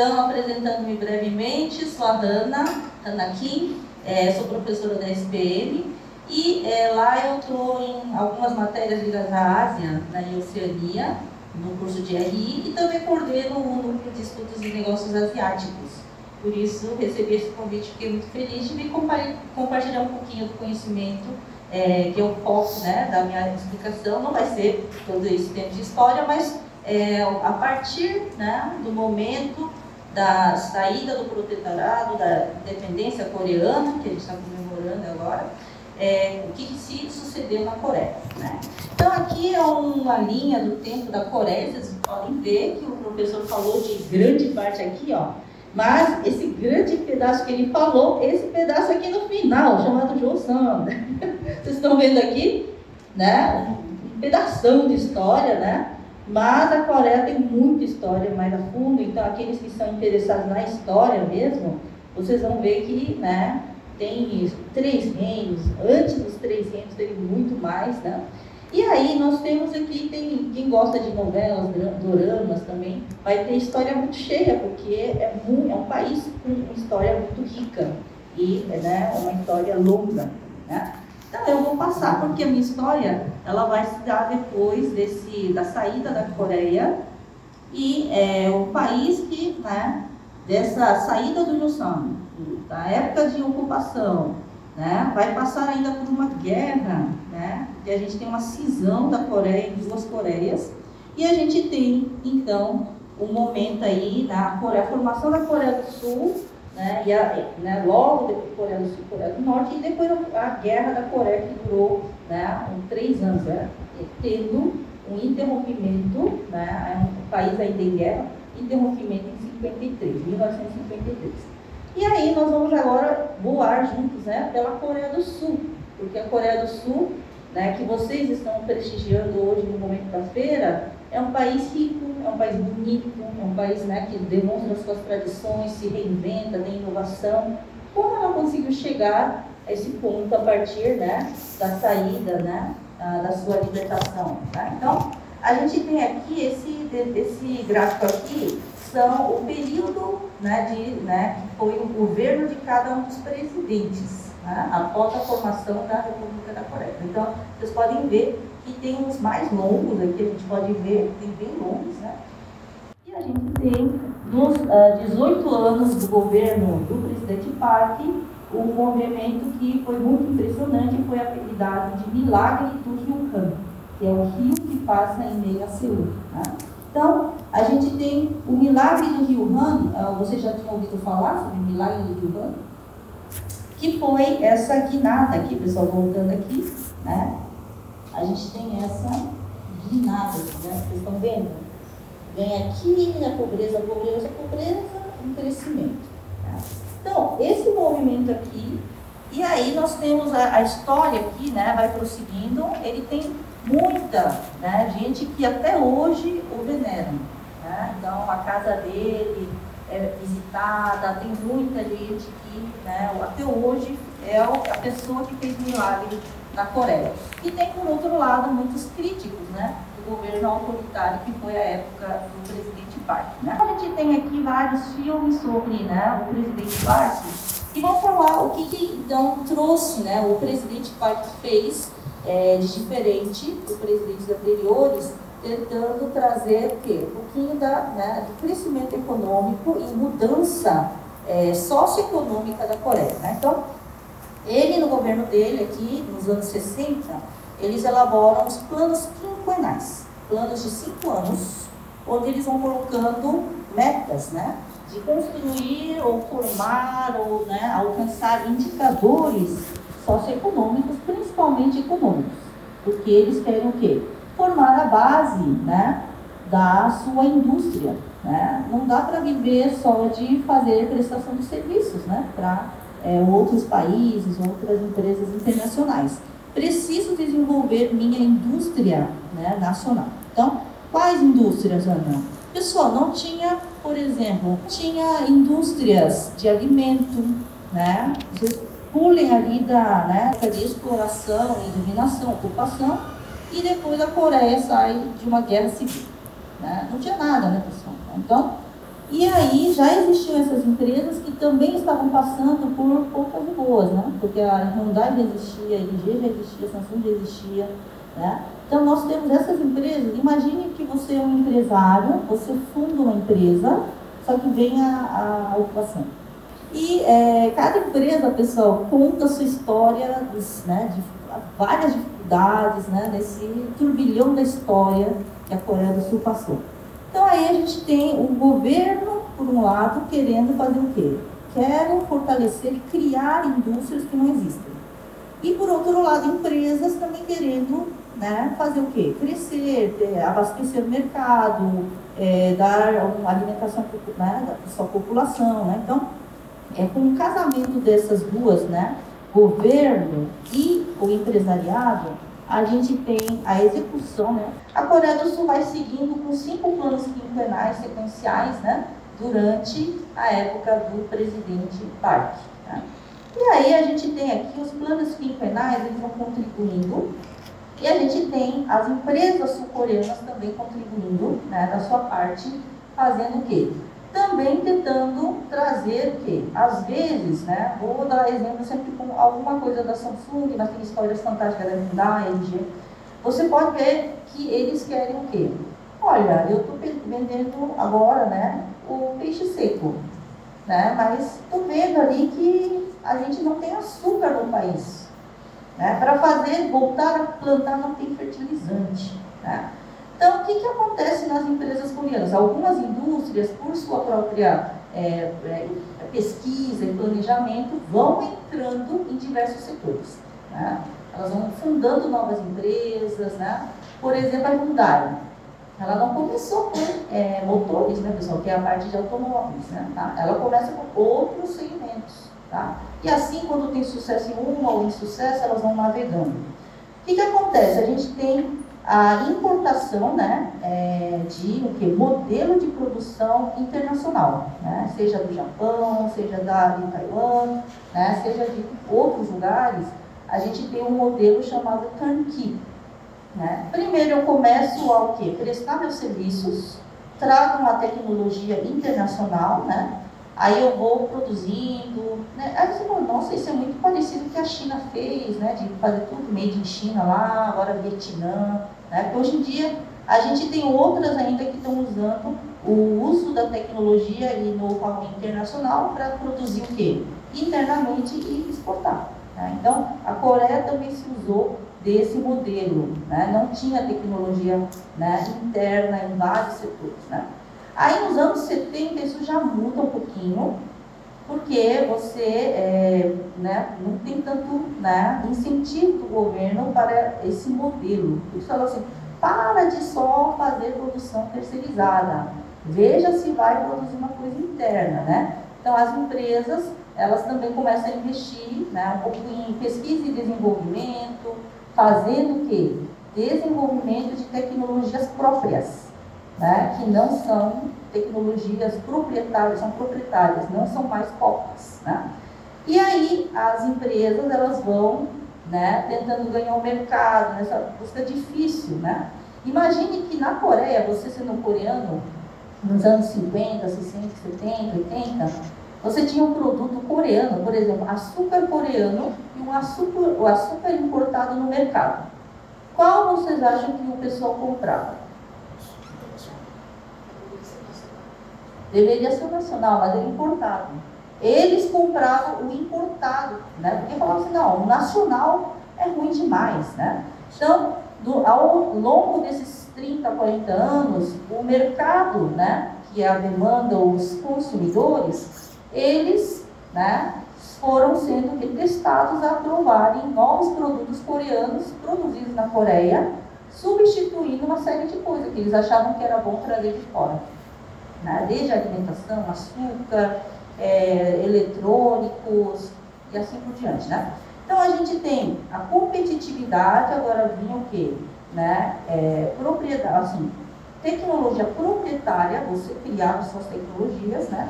[SPEAKER 4] Então, apresentando-me brevemente, sou a Hannah Kim, sou professora da SPM, e lá eu estou em algumas matérias ligadas à Ásia, na Oceania, no curso de RI, e também coordeno o núcleo de estudos de negócios asiáticos. Por isso, recebi esse convite, fiquei muito feliz de vir compartilhar um pouquinho do conhecimento que eu foco, né, da minha explicação. Não vai ser todo esse tempo de história, mas a partir, né, do momento da saída do protetorado, da independência coreana, que a gente está comemorando agora, o que se sucedeu na Coreia, né? Então aqui é uma linha do tempo da Coreia, vocês podem ver que o professor falou de grande parte aqui, ó, mas esse grande pedaço que ele falou, esse pedaço aqui no final, chamado Joseon, vocês estão vendo aqui, né, um pedação de história, né? Mas a Coreia tem muita história mais a fundo, então aqueles que são interessados na história mesmo, vocês vão ver que, né, tem 3 reinos, antes dos 3 reinos teve muito mais, né? E aí nós temos aqui, quem gosta de novelas, doramas também, vai ter história muito cheia, porque é um país com uma história muito rica e, né, uma história longa, né? Então eu vou passar, porque a minha história ela vai se dar depois da saída da Coreia e o país que, né, dessa saída do Joseon, da época de ocupação, né, vai passar ainda por uma guerra, né, que a gente tem uma cisão da Coreia em 2 Coreias, e a gente tem então um momento aí na Coreia, a formação da Coreia do Sul, né, e logo depois Coreia do Sul e Coreia do Norte, e depois a guerra da Coreia que durou, né, 3 anos, né, tendo um interrompimento, né, o país ainda em guerra, interrompimento em 1953. E aí nós vamos agora voar juntos, né, pela Coreia do Sul, porque a Coreia do Sul, né, que vocês estão prestigiando hoje no momento da feira, é um país rico, é um país bonito, é um país, né, que demonstra suas tradições, se reinventa, tem inovação. Como ela conseguiu chegar a esse ponto a partir, né, da saída, né, da sua libertação? Tá? Então, a gente tem aqui esse gráfico aqui, são o período, né, que foi o governo de cada um dos presidentes, né, após a formação da República da Coreia. Então, vocês podem ver que tem uns mais longos aqui, a gente pode ver, tem bem longos, né? E a gente tem, nos 18 anos do governo do presidente Park, um movimento que foi muito impressionante, foi apelidado de Milagre do Rio-Han, que é o rio que passa em meio a Seul, né? Então, a gente tem o Milagre do Rio-Han, vocês já tinham ouvido falar sobre o Milagre do Rio-Han? Que foi essa guinada aqui, pessoal, voltando aqui, né? A gente tem essa guinada, né? Vocês estão vendo? Vem aqui, a pobreza, um crescimento. Tá? Então, esse movimento aqui, e aí nós temos a história aqui, né? Vai prosseguindo, ele tem muita, né, gente que até hoje o veneram, né? Então, a casa dele é visitada, tem muita gente que, né, até hoje é a pessoa que fez milagre na Coreia. E tem, por outro lado, muitos críticos, né, do governo autoritário que foi a época do presidente Park, né? A gente tem aqui vários filmes sobre, né, o presidente Park, e vamos falar o que então trouxe, né, o presidente Park fez de diferente dos presidentes anteriores, tentando trazer o quê? Um pouquinho do crescimento econômico e mudança socioeconômica da Coreia, né? Então, ele, no governo dele, aqui, nos anos 60, eles elaboram os planos quinquenais, planos de 5 anos, onde eles vão colocando metas, né, de construir ou formar ou, né, alcançar indicadores socioeconômicos, principalmente econômicos, porque eles querem o quê? Formar a base, né, da sua indústria, né? Não dá para viver só de fazer prestação de serviços, né, para outros países, outras empresas internacionais. Preciso desenvolver minha indústria, né, nacional. Então, quais indústrias, Ana? Pessoal, não tinha, por exemplo, tinha indústrias de alimento, né? Vocês pulem ali da época de exploração e dominação, ocupação, e depois a Coreia sai de uma guerra civil, né? Não tinha nada, né, pessoal? Então, E aí já existiam essas empresas que também estavam passando por poucas boas, né? Porque a Hyundai já existia, a LG já existia, a Samsung já existia, né? Então nós temos essas empresas. Imagine que você é um empresário, você funda uma empresa, só que vem a ocupação. E cada empresa, pessoal, conta a sua história, né, de várias dificuldades, né, nesse turbilhão da história que a Coreia do Sul passou. Então aí a gente tem o governo, por um lado, querendo fazer o quê? Querem fortalecer e criar indústrias que não existem. E por outro lado, empresas também querendo, né, fazer o quê? Crescer, abastecer o mercado, dar uma alimentação, né, da sua população, né? Então, com o casamento dessas duas, né, governo e o empresariado, a gente tem a execução, né? A Coreia do Sul vai seguindo com 5 planos quinquenais sequenciais, né, durante a época do presidente Park. Né? E aí a gente tem aqui os planos quinquenais, eles vão contribuindo, e a gente tem as empresas sul-coreanas também contribuindo, né, da sua parte, fazendo o quê? Também tentando trazer o quê? Às vezes, né, vou dar exemplo sempre com alguma coisa da Samsung, mas tem histórias fantásticas da Hyundai, LG. Você pode ver que eles querem o quê? Olha, eu estou vendendo agora, né, o peixe seco, né, mas estou vendo ali que a gente não tem açúcar no país. Né, para voltar a plantar não tem fertilizante. Né? Então, o que acontece nas empresas coreanas? Algumas indústrias, por sua própria pesquisa e planejamento, vão entrando em diversos setores. Né? Elas vão fundando novas empresas. Né? Por exemplo, a Hyundai. Ela não começou com motores, né, pessoal, que é a parte de automóveis. Né? Tá? Ela começa com outros segmentos. Tá? E assim, quando tem sucesso em uma ou insucesso, elas vão navegando. O que acontece? A gente tem a importação, né, de modelo de produção internacional, né, seja do Japão, seja de Taiwan, né, seja de outros lugares. A gente tem um modelo chamado turnkey. Né? Primeiro eu começo a prestar meus serviços, trago uma tecnologia internacional, né? Aí eu vou produzindo, né? Aí você fala, nossa, isso é muito parecido com o que a China fez, né? De fazer tudo made in China lá, agora Vietnã, né? Porque hoje em dia a gente tem outras ainda que estão usando o uso da tecnologia e know-how internacional para produzir o quê? Internamente e exportar. Né? Então, a Coreia também se usou desse modelo, né? Não tinha tecnologia, né, interna em vários setores. Né? Aí nos anos 70 isso já muda um pouquinho, porque você né, não tem tanto, né, incentivo do governo para esse modelo. Eles falam assim, para de só fazer produção terceirizada, veja se vai produzir uma coisa interna. Né? Então as empresas, elas também começam a investir, né, um pouco em pesquisa e desenvolvimento, fazendo o quê? Desenvolvimento de tecnologias próprias. Né, que não são tecnologias proprietárias, são proprietárias, não são mais cópias. Né? E aí as empresas elas vão, né, tentando ganhar o mercado, nessa busca difícil. Né? Imagine que na Coreia, você sendo coreano, nos anos 50, 60, 70, 80, você tinha um produto coreano, por exemplo, açúcar coreano e o açúcar importado no mercado. Qual vocês acham que o pessoal comprava? Deveria ser nacional, mas ele importado. Eles compravam o importado, né? Porque falavam assim, não, o nacional é ruim demais, né? Então, ao longo desses 30, 40 anos, o mercado, né, que é a demanda, os consumidores, eles, né, foram sendo testados a aprovarem novos produtos coreanos produzidos na Coreia, substituindo uma série de coisas que eles achavam que era bom trazer de fora. Né? Desde alimentação, açúcar, eletrônicos e assim por diante. Né? Então a gente tem a competitividade, agora vinha o quê? Né? Propriedade, assim, tecnologia proprietária, você criar as suas tecnologias, né?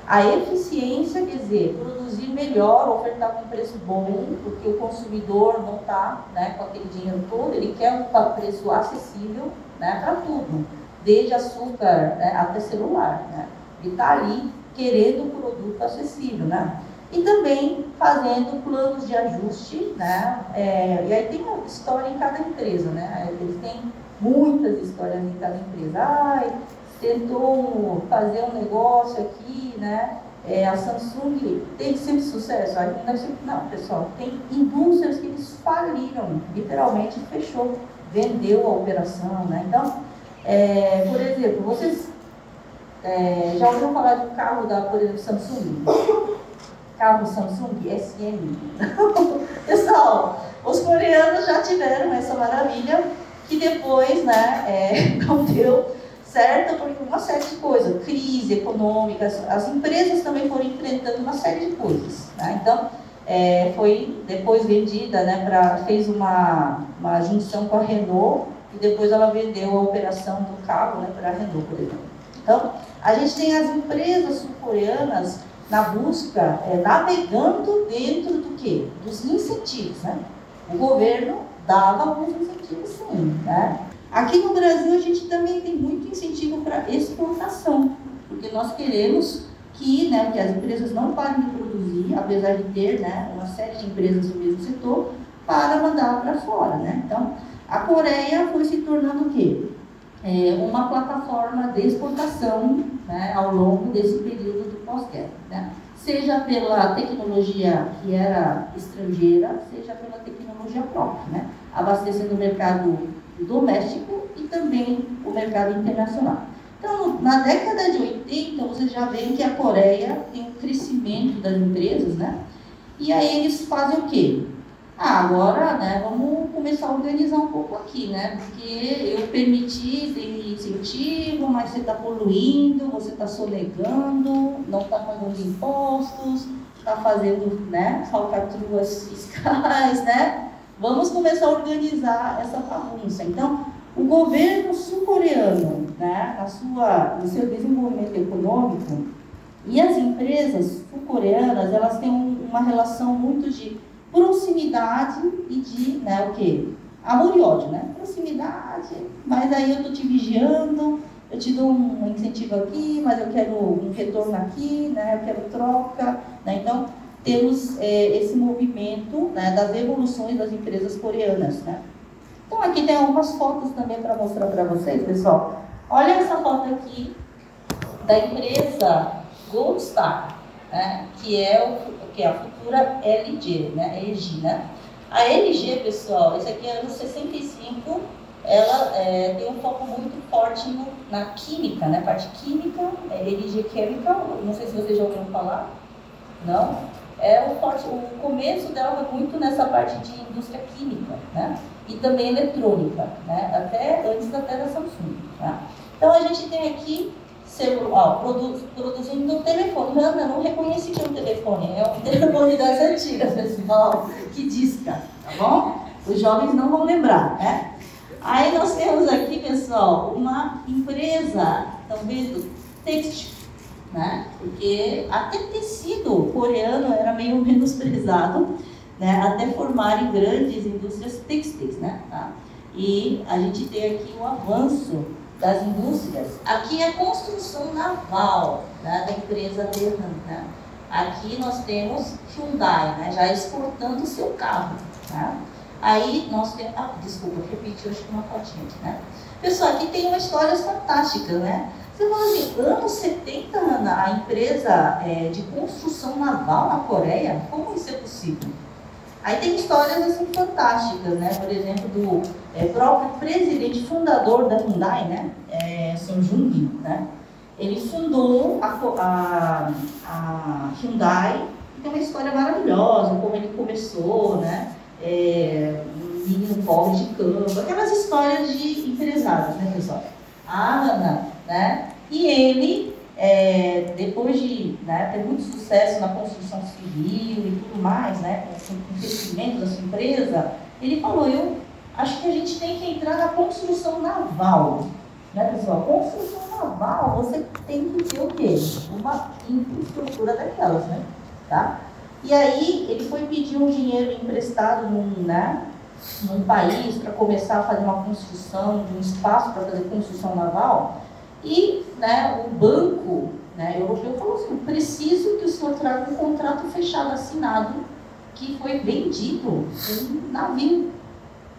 [SPEAKER 4] A eficiência, quer dizer, produzir melhor, ofertar com preço bom, porque o consumidor não está, né, com aquele dinheiro todo, ele quer um preço acessível, né, para tudo. Desde açúcar, né, até celular, né? Ele está ali querendo um produto acessível, né? E também fazendo planos de ajuste, né? E aí tem uma história em cada empresa, né? Eles têm muitas histórias em cada empresa. Ai, tentou fazer um negócio aqui, né? A Samsung tem sempre sucesso? Não, pessoal, tem indústrias que eles faliram, literalmente fechou, vendeu a operação, né? Então, por exemplo, vocês já ouviram falar de um carro da, por exemplo, Samsung? Carro Samsung SM. Pessoal, os coreanos já tiveram essa maravilha que depois, né, não deu certo por uma série de coisas, crise econômica, as empresas também foram enfrentando uma série de coisas, né? Então, foi depois vendida, né, fez uma junção com a Renault e depois ela vendeu a operação do carro, né, para a Renault, por exemplo. Então, a gente tem as empresas sul-coreanas na busca, navegando dentro do quê? Dos incentivos, né? O governo dava alguns incentivos, sim, né? Aqui no Brasil a gente também tem muito incentivo para exportação, porque nós queremos que, né, que as empresas não parem de produzir, apesar de ter, né, uma série de empresas do mesmo setor, para mandar para fora, né? Então, a Coreia foi se tornando o quê? Uma plataforma de exportação, né, ao longo desse período do pós-guerra, né? Seja pela tecnologia que era estrangeira, seja pela tecnologia própria, né? Abastecendo o mercado doméstico e também o mercado internacional. Então, na década de 80, vocês já veem que a Coreia tem um crescimento das empresas, né? E aí eles fazem o quê? Agora, né, vamos começar a organizar um pouco aqui, né? Porque eu permiti, dei incentivo, mas você está poluindo, você está sonegando, não está pagando impostos, está fazendo, né, falcatruas fiscais, né? Vamos começar a organizar essa bagunça. Então, o governo sul-coreano, né, no seu desenvolvimento econômico, e as empresas sul-coreanas, elas têm uma relação muito de proximidade e de, né, o quê? Amor e ódio, né? Proximidade, mas aí eu estou te vigiando, eu te dou um incentivo aqui, mas eu quero um retorno aqui, né? Eu quero troca, né? Então, temos esse movimento, né, das evoluções das empresas coreanas, né? Então, aqui tem algumas fotos também para mostrar para vocês, pessoal. Olha essa foto aqui da empresa Gold Star, né, que é a futura LG, né, LG, né? A LG, pessoal, esse aqui é anos 65, ela tem um foco muito forte na química, né, parte química, LG Chemical, não sei se vocês já ouviram falar, não? O começo dela foi muito nessa parte de indústria química, né? E também eletrônica, né? Antes até da Samsung, tá? Então a gente tem aqui produzindo um telefone. Não, eu não reconheci que é um telefone, é um telefone das antigas, pessoal, que disca, tá bom? Os jovens não vão lembrar, né? Aí nós temos aqui, pessoal, uma empresa, estão vendo, têxtil, né? Porque até tecido coreano era meio menosprezado, né? Até formarem grandes indústrias têxteis, né? Tá? E a gente tem aqui um avanço das indústrias. Aqui é construção naval, né, da empresa Bernan, né? Aqui nós temos Hyundai, né, já exportando o seu carro, né? Aí nós temos... desculpa, repeti hoje com uma fotinha aqui, né? Pessoal, aqui tem uma história fantástica, né? Você fala assim, anos 70, Ana, a empresa de construção naval na Coreia, como isso é possível? Aí tem histórias assim fantásticas, né? Por exemplo, do próprio presidente fundador da Hyundai, né? Sung Jung, né? Ele fundou a Hyundai, e tem uma história maravilhosa, como ele começou, né? Menino pobre de campo, aquelas histórias de empresários, né, pessoal? A Ana, né? E ele, depois de, né, ter muito sucesso na construção civil e tudo mais, né, com o crescimento da sua empresa, ele falou, eu acho que a gente tem que entrar na construção naval, né, pessoal? Construção naval, você tem que ter o quê? Uma infraestrutura daquelas, né? Tá? E aí, ele foi pedir um dinheiro emprestado num país para começar a fazer uma construção de um espaço para fazer construção naval. E, né, o banco né, europeu falou assim, preciso que o senhor traga um contrato fechado, assinado, que foi vendido um navio,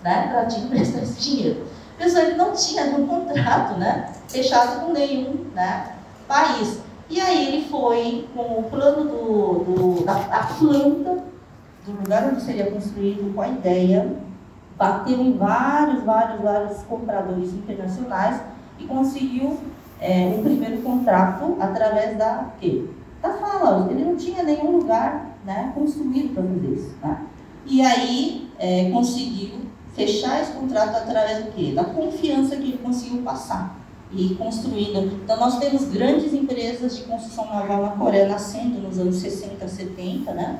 [SPEAKER 4] né, para te emprestar esse dinheiro. Pessoal, ele não tinha nenhum contrato, né, fechado com nenhum, né, país. E aí ele foi com o plano da planta, do lugar onde seria construído, com a ideia, bateu em vários compradores internacionais e conseguiu o primeiro contrato através da fala. Ele não tinha nenhum lugar, né, construído para fazer isso, né? E aí conseguiu fechar esse contrato através do quê? Da confiança que ele conseguiu passar e construindo. Então nós temos grandes empresas de construção naval na Coreia nascendo nos anos 60, 70, né?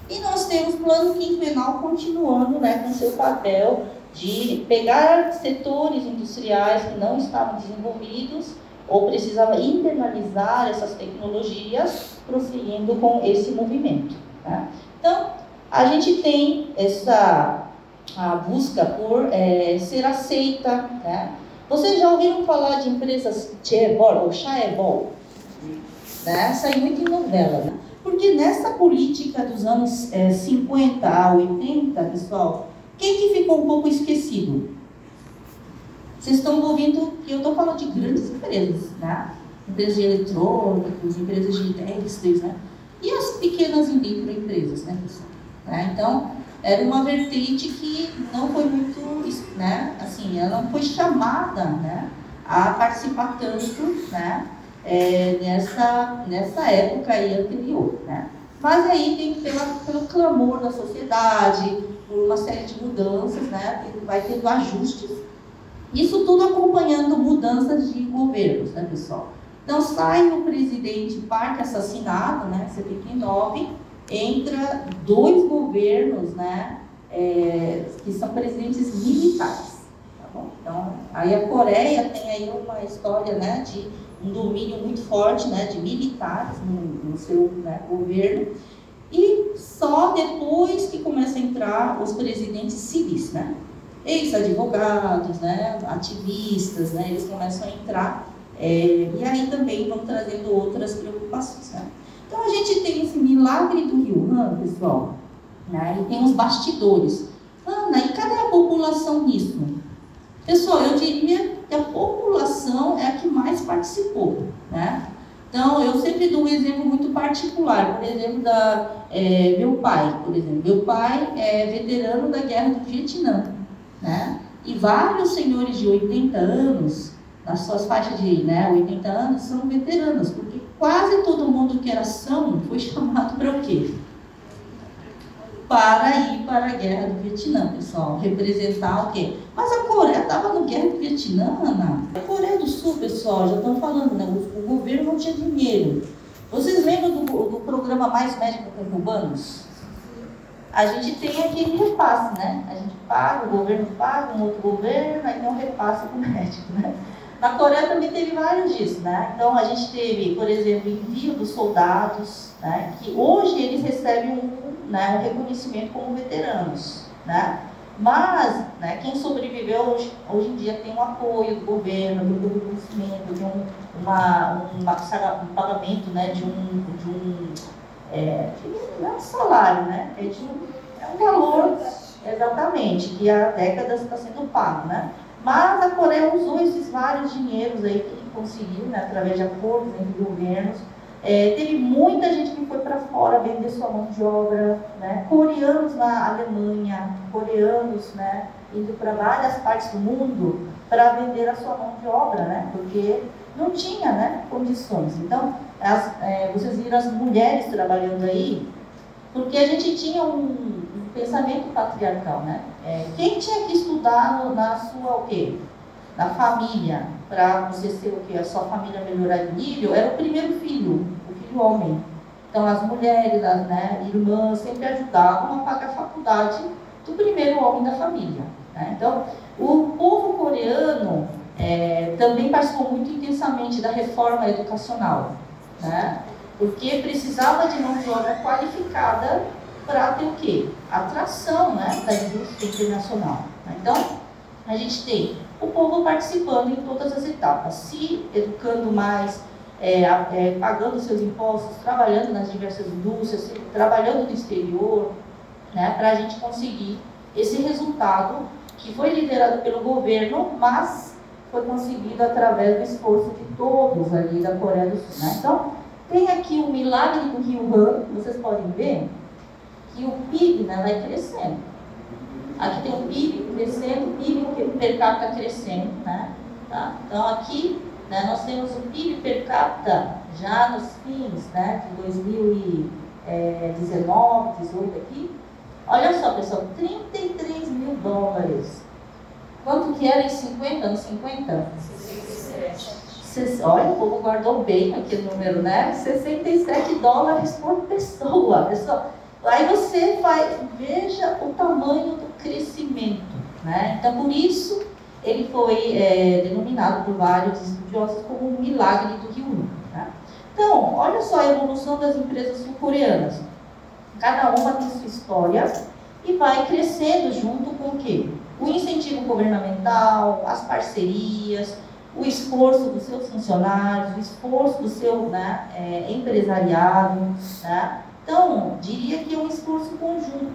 [SPEAKER 4] E nós temos o plano quinquenal continuando, né, com seu papel de pegar setores industriais que não estavam desenvolvidos ou precisava internalizar essas tecnologias, prosseguindo com esse movimento, né? Então, a gente tem a busca por ser aceita, né? Vocês já ouviram falar de empresas chaebol ou chaebol? Né? Saiu muito em novela, né? Porque nessa política dos anos 50 a 80, pessoal, quem que ficou um pouco esquecido? Vocês estão ouvindo que eu estou falando de grandes empresas, né? Empresas de eletrônicos, empresas de têxteis, né? E as pequenas e microempresas, né, pessoal? Né? Então, era uma vertente que não foi muito, né? Assim, ela não foi chamada, né, a participar tanto, né? Nessa época aí anterior, né? Mas aí tem pelo clamor da sociedade, por uma série de mudanças, né? Vai tendo ajustes. Isso tudo acompanhando mudanças de governos, né, pessoal? Então sai o presidente Park assassinado, né, 79, entra 2 governos, né, que são presidentes militares, tá bom? Então aí a Coreia tem aí uma história, né, de um domínio muito forte, né, de militares no seu, né, governo, e só depois que começa a entrar os presidentes civis, né, ex-advogados, né, ativistas, né, eles começam a entrar, e aí também vão trazendo outras preocupações, né. Então a gente tem esse milagre do Rio Han, pessoal, né, e tem os bastidores. Ana, e cadê a população nisso? Pessoal, eu diria que a população é a que mais participou, né? Então, eu sempre dou um exemplo muito particular, por exemplo, meu pai, por exemplo. Meu pai é veterano da Guerra do Vietnã, né? E vários senhores de 80 anos, nas suas faixas de 80 anos, são veteranos, porque quase todo mundo que era são foi chamado para o quê? Para ir para a Guerra do Vietnã, pessoal, representar o quê? Mas a Coreia estava na Guerra do Vietnã, Ana. A Coreia do Sul, pessoal, já estão falando, né? O governo não tinha dinheiro. Vocês lembram do programa Mais Médico com Cubanos? A gente tem aquele repasse, né? A gente paga, o governo paga, um outro governo, aí tem um repasse com o médico, né? Na Coreia também teve vários disso, né? Então a gente teve, por exemplo, envio dos soldados, né? Que hoje eles recebem um reconhecimento como veteranos, né? Mas, né, quem sobreviveu hoje em dia tem um apoio do governo, tem um reconhecimento, tem um pagamento, né, não é um salário, né? É um valor, exatamente, que há décadas está sendo pago, né? Mas a Coreia usou esses vários dinheiros aí que conseguiu, né, através de acordos entre governos. Teve muita gente que foi para fora vender sua mão de obra, né? Coreanos na Alemanha, coreanos, né, indo para várias partes do mundo para vender a sua mão de obra, né? Porque não tinha, né, condições. Então, vocês viram as mulheres trabalhando aí, porque a gente tinha um pensamento patriarcal, né? Quem tinha que estudar na sua o quê? Na família, para você ser o quê? A sua família melhorar de nível, era o primeiro filho, o filho homem. Então as mulheres, as irmãs sempre ajudavam a pagar a faculdade do primeiro homem da família, né? Então o povo coreano também participou muito intensamente da reforma educacional, né? Porque precisava de mão de obra qualificada para ter o quê? Atração, né, da indústria internacional. Então a gente tem o povo participando em todas as etapas, se educando mais, pagando seus impostos, trabalhando nas diversas indústrias, trabalhando no exterior, né, para a gente conseguir esse resultado que foi liderado pelo governo, mas foi conseguido através do esforço de todos ali da Coreia do Sul, né? Então, tem aqui o milagre do Rio Han, vocês podem ver que o PIB, né, vai crescendo. Aqui tem o PIB crescendo, o PIB per capita crescendo, né? Tá? Então, aqui, né, nós temos o PIB per capita já nos fins, né, de 2019, 18 aqui. Olha só, pessoal, 33 mil dólares. Quanto que era em 50, anos 50? 67. Olha, o povo guardou bem aqui o número, né? 67 dólares por pessoa. Aí você veja o tamanho do crescimento, né? Então, por isso, ele foi denominado por vários estudiosos como um milagre do Rio Han, né? Então, olha só a evolução das empresas sul-coreanas. Cada uma tem sua história e vai crescendo junto com o quê? O incentivo governamental, as parcerias, o esforço dos seus funcionários, o esforço do seu, né, empresariado, né? Então, diria que é um esforço conjunto,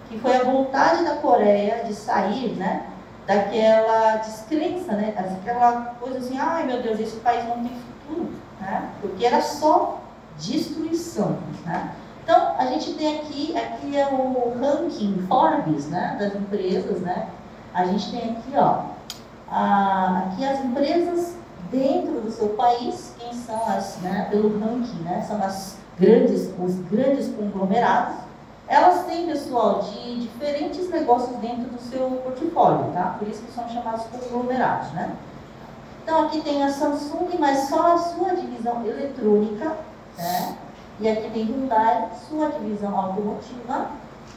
[SPEAKER 4] que foi a vontade da Coreia de sair, né, daquela descrença, né, daquela coisa assim, ai meu Deus, esse país não tem futuro, né, porque era só destruição, né. Então, a gente tem aqui é o ranking Forbes, né, das empresas, né. A gente tem aqui, ó, aqui as empresas dentro do seu país, quem são as, né, pelo ranking, né, são os grandes conglomerados. Elas têm, pessoal, de diferentes negócios dentro do seu portfólio, tá? Por isso que são chamados conglomerados, né. Então, aqui tem a Samsung, mas só a sua divisão eletrônica, né. E aqui tem Hyundai, sua divisão automotiva,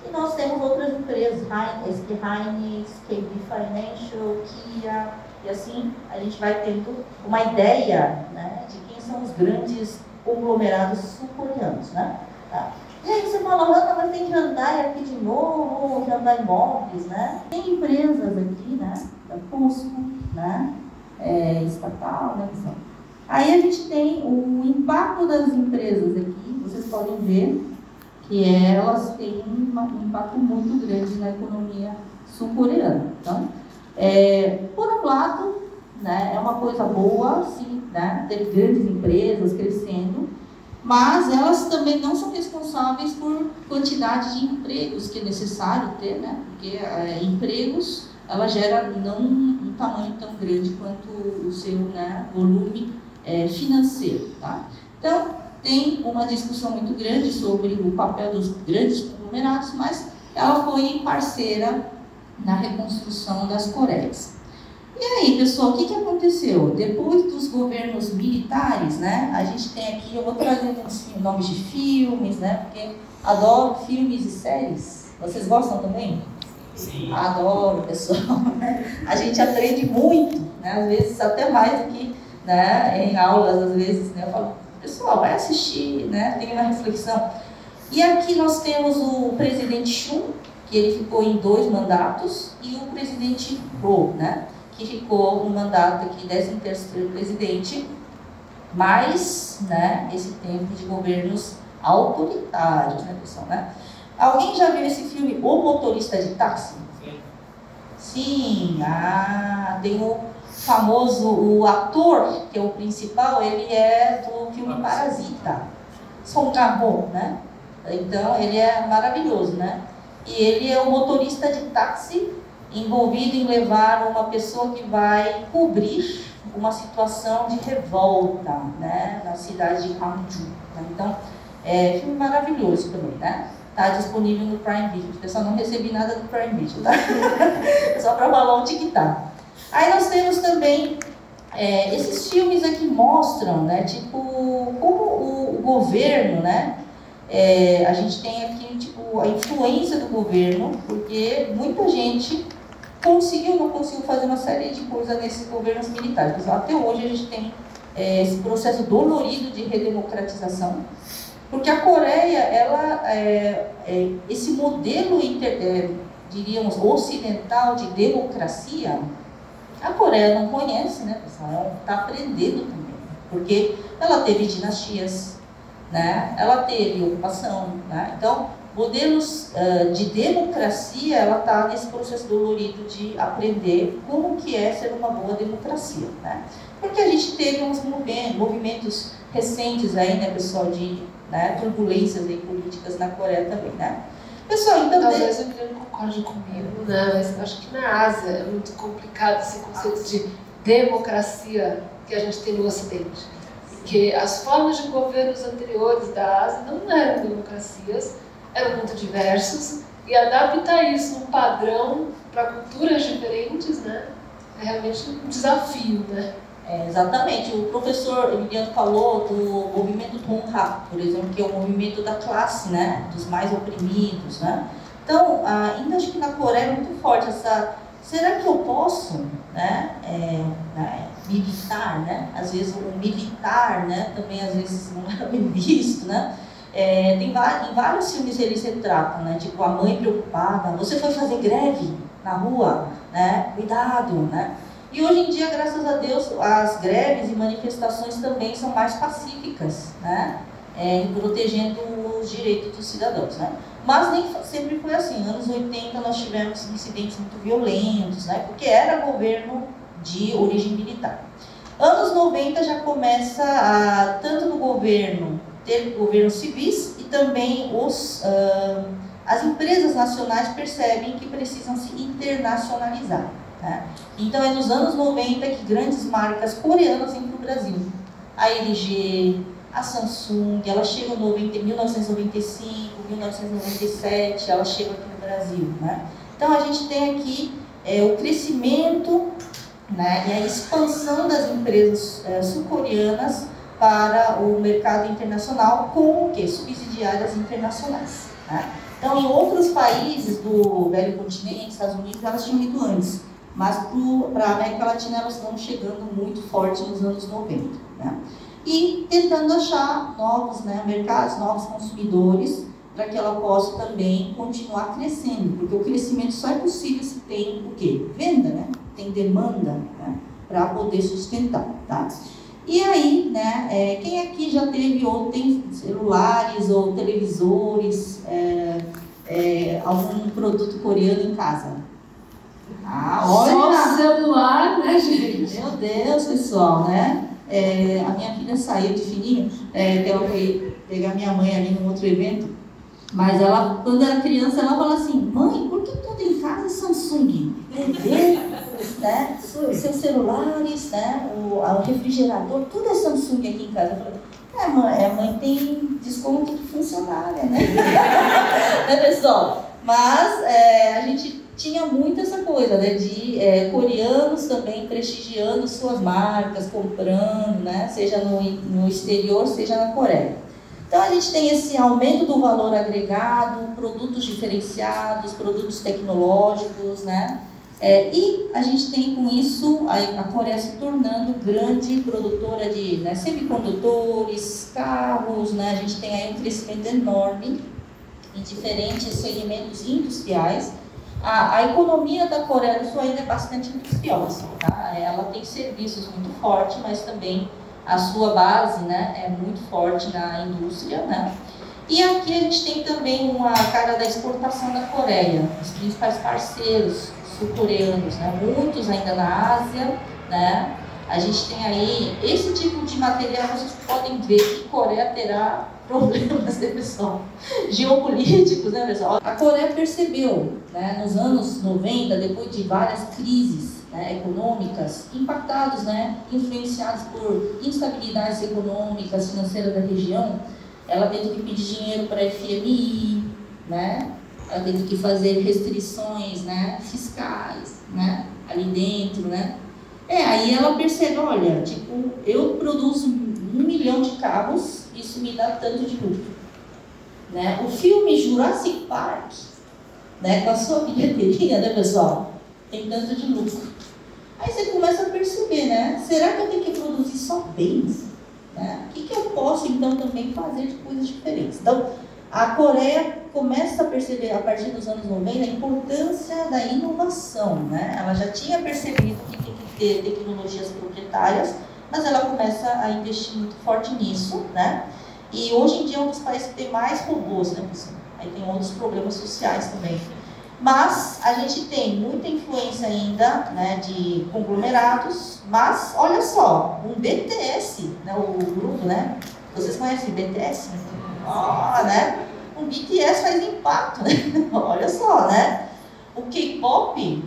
[SPEAKER 4] e nós temos outras empresas, SK Hynix, KB Financial, Kia, e assim a gente vai tendo uma ideia, né, de quem são os grandes conglomerados sul-coreanos, né. Tá. E aí você fala, Ana, mas tem Hyundai aqui de novo, Hyundai Móveis, né. Tem empresas aqui, né, da Cusco, né, estatal, né, pessoal. Aí a gente tem o impacto das empresas aqui, vocês podem ver que elas têm um impacto muito grande na economia sul-coreana. Então, por um lado, né, é uma coisa boa, sim, né, ter grandes empresas crescendo, mas elas também não são responsáveis por quantidade de empregos que é necessário ter, né, porque empregos, ela gera não um tamanho tão grande quanto o seu, né, volume financeiro, tá? Então, tem uma discussão muito grande sobre o papel dos grandes conglomerados, mas ela foi parceira na reconstrução das Coreias. E aí, pessoal, o que aconteceu? Depois dos governos militares, né, a gente tem aqui, eu vou trazer assim, nomes de filmes, né, porque adoro filmes e séries. Vocês gostam também? Sim. Adoro, pessoal. A gente aprende muito, né, às vezes até mais do que, né, em aulas, às vezes, né, eu falo, pessoal, vai assistir, né, tem uma reflexão. E aqui nós temos o presidente Chun, que ele ficou em 2 mandatos, e o presidente Roh, né, que ficou no mandato aqui, 13º presidente, mais, né, esse tempo de governos autoritários, né, pessoal, né? Alguém já viu esse filme O Motorista de Táxi? Sim, tem o famoso, o ator, que é o principal, ele é do filme Parasita, Song Kang-ho, né? Então, ele é maravilhoso, né? E ele é o motorista de táxi envolvido em levar uma pessoa que vai cobrir uma situação de revolta, né? Na cidade de Gwangju. Então, filme maravilhoso também, né? Está disponível no Prime Video. Eu só não recebi nada do Prime Video, tá? Só para falar onde que tá. Aí nós temos também esses filmes aqui mostram, né, tipo, como o governo, né, a gente tem aqui, tipo, a influência do governo, porque muita gente não conseguiu fazer uma série de coisas nesses governos militares. Mas até hoje a gente tem esse processo dolorido de redemocratização, porque a Coreia, ela, esse modelo, diríamos, ocidental de democracia, a Coreia não conhece, né, pessoal? Ela está aprendendo também, porque ela teve dinastias, né? Ela teve ocupação, né? Então, modelos de democracia, ela está nesse processo dolorido de aprender como que é ser uma boa democracia, né? Porque a gente teve uns movimentos recentes aí, né, pessoal, de turbulências aí políticas na Coreia também, né? Pessoal, então...
[SPEAKER 1] Talvez o Guilherme concorde comigo, né? Mas eu acho que na Ásia é muito complicado esse conceito de democracia que a gente tem no Ocidente. Porque as formas de governos anteriores da Ásia não eram democracias, eram muito diversos, e adaptar isso num padrão para culturas diferentes, né, é realmente um desafio, né?
[SPEAKER 4] Exatamente. O professor Emiliano falou do movimento Tonha, por exemplo, que é o movimento da classe, né, dos mais oprimidos, né? Então, ainda acho que na Coreia é muito forte essa... Será que eu posso, militar, né? Às vezes o militar, né, também às vezes não é bem visto, né? Em vários filmes eles retratam, né? Tipo, a mãe preocupada, você foi fazer greve na rua, né? Cuidado, né? E hoje em dia, graças a Deus, as greves e manifestações também são mais pacíficas, né? Protegendo os direitos dos cidadãos, né? Mas nem sempre foi assim. Nos anos 80 nós tivemos incidentes muito violentos, né? Porque era governo de origem militar. Anos 90 já começa tanto no governo, ter governos civis e também as empresas nacionais percebem que precisam se internacionalizar, né? Então é nos anos 90 que grandes marcas coreanas vêm para o Brasil. A LG, a Samsung, ela chega em 1995, 1997, ela chega aqui no Brasil, né? Então a gente tem aqui o crescimento, né, e a expansão das empresas sul-coreanas para o mercado internacional com o quê? Subsidiárias internacionais, né? Então, em outros países do velho continente, Estados Unidos, elas tinham ido antes, mas para a América Latina elas estão chegando muito forte nos anos 90, né? E tentando achar novos, né, mercados, novos consumidores, para que ela possa também continuar crescendo, porque o crescimento só é possível se tem o quê? Venda, né? Tem demanda, né, para poder sustentar, tá? E aí, né, quem aqui já teve ou tem celulares ou televisores, algum produto coreano em casa? Olha!
[SPEAKER 1] Só o celular, né, gente?
[SPEAKER 4] Meu Deus, pessoal, né? A minha filha saiu de fininho, ela foi pegar minha mãe ali num outro evento, mas ela, quando era criança, ela falou assim: mãe, por que tudo em casa é Samsung? TV, né? Seus celulares, né? O refrigerador, tudo é Samsung aqui em casa. Eu falei: a mãe tem desconto de funcionária, né? Né, pessoal? Mas a gente tinha muito essa coisa, né, de coreanos também prestigiando suas marcas, comprando, né, seja no exterior, seja na Coreia. Então a gente tem esse aumento do valor agregado, produtos diferenciados, produtos tecnológicos, né, e a gente tem com isso a Coreia se tornando grande produtora de, né, semicondutores, carros, né, a gente tem aí um crescimento enorme em diferentes segmentos industriais. A economia da Coreia do Sul ainda é bastante industrial, assim, tá? Ela tem serviços muito fortes, mas também a sua base, né, é muito forte na indústria, né? E aqui a gente tem também uma cara da exportação da Coreia, os principais parceiros sul-coreanos, né? Muitos ainda na Ásia, né? A gente tem aí esse tipo de material, vocês podem ver que a Coreia terá problemas, né, pessoal? Geopolíticos, né, pessoal? A Coreia percebeu, né, nos anos 90, depois de várias crises, né, econômicas, impactados, né, influenciados por instabilidades econômicas, financeiras da região, ela teve que pedir dinheiro para a FMI, né? Ela teve que fazer restrições, né, fiscais, né, ali dentro, né? Aí ela percebe, olha, tipo, eu produzo 1 milhão de carros, isso me dá tanto de lucro, né? O filme Jurassic Park, né, com a sua bilheteria, né, pessoal, tem tanto de lucro. Aí você começa a perceber, né? Será que eu tenho que produzir só bens? Né? O que eu posso, então, também fazer de coisas diferentes? Então, a Coreia começa a perceber, a partir dos anos 90, a importância da inovação, né? Ela já tinha percebido que tem que ter tecnologias proprietárias, mas ela começa a investir muito forte nisso, né? E hoje em dia é um dos países que tem mais robôs, né, pessoal? Aí tem outros problemas sociais também. Mas a gente tem muita influência ainda, né, de conglomerados, mas olha só, um BTS, né, o grupo, né? Vocês conhecem BTS? Né? Um BTS faz impacto, né? Olha só, né? O K-pop,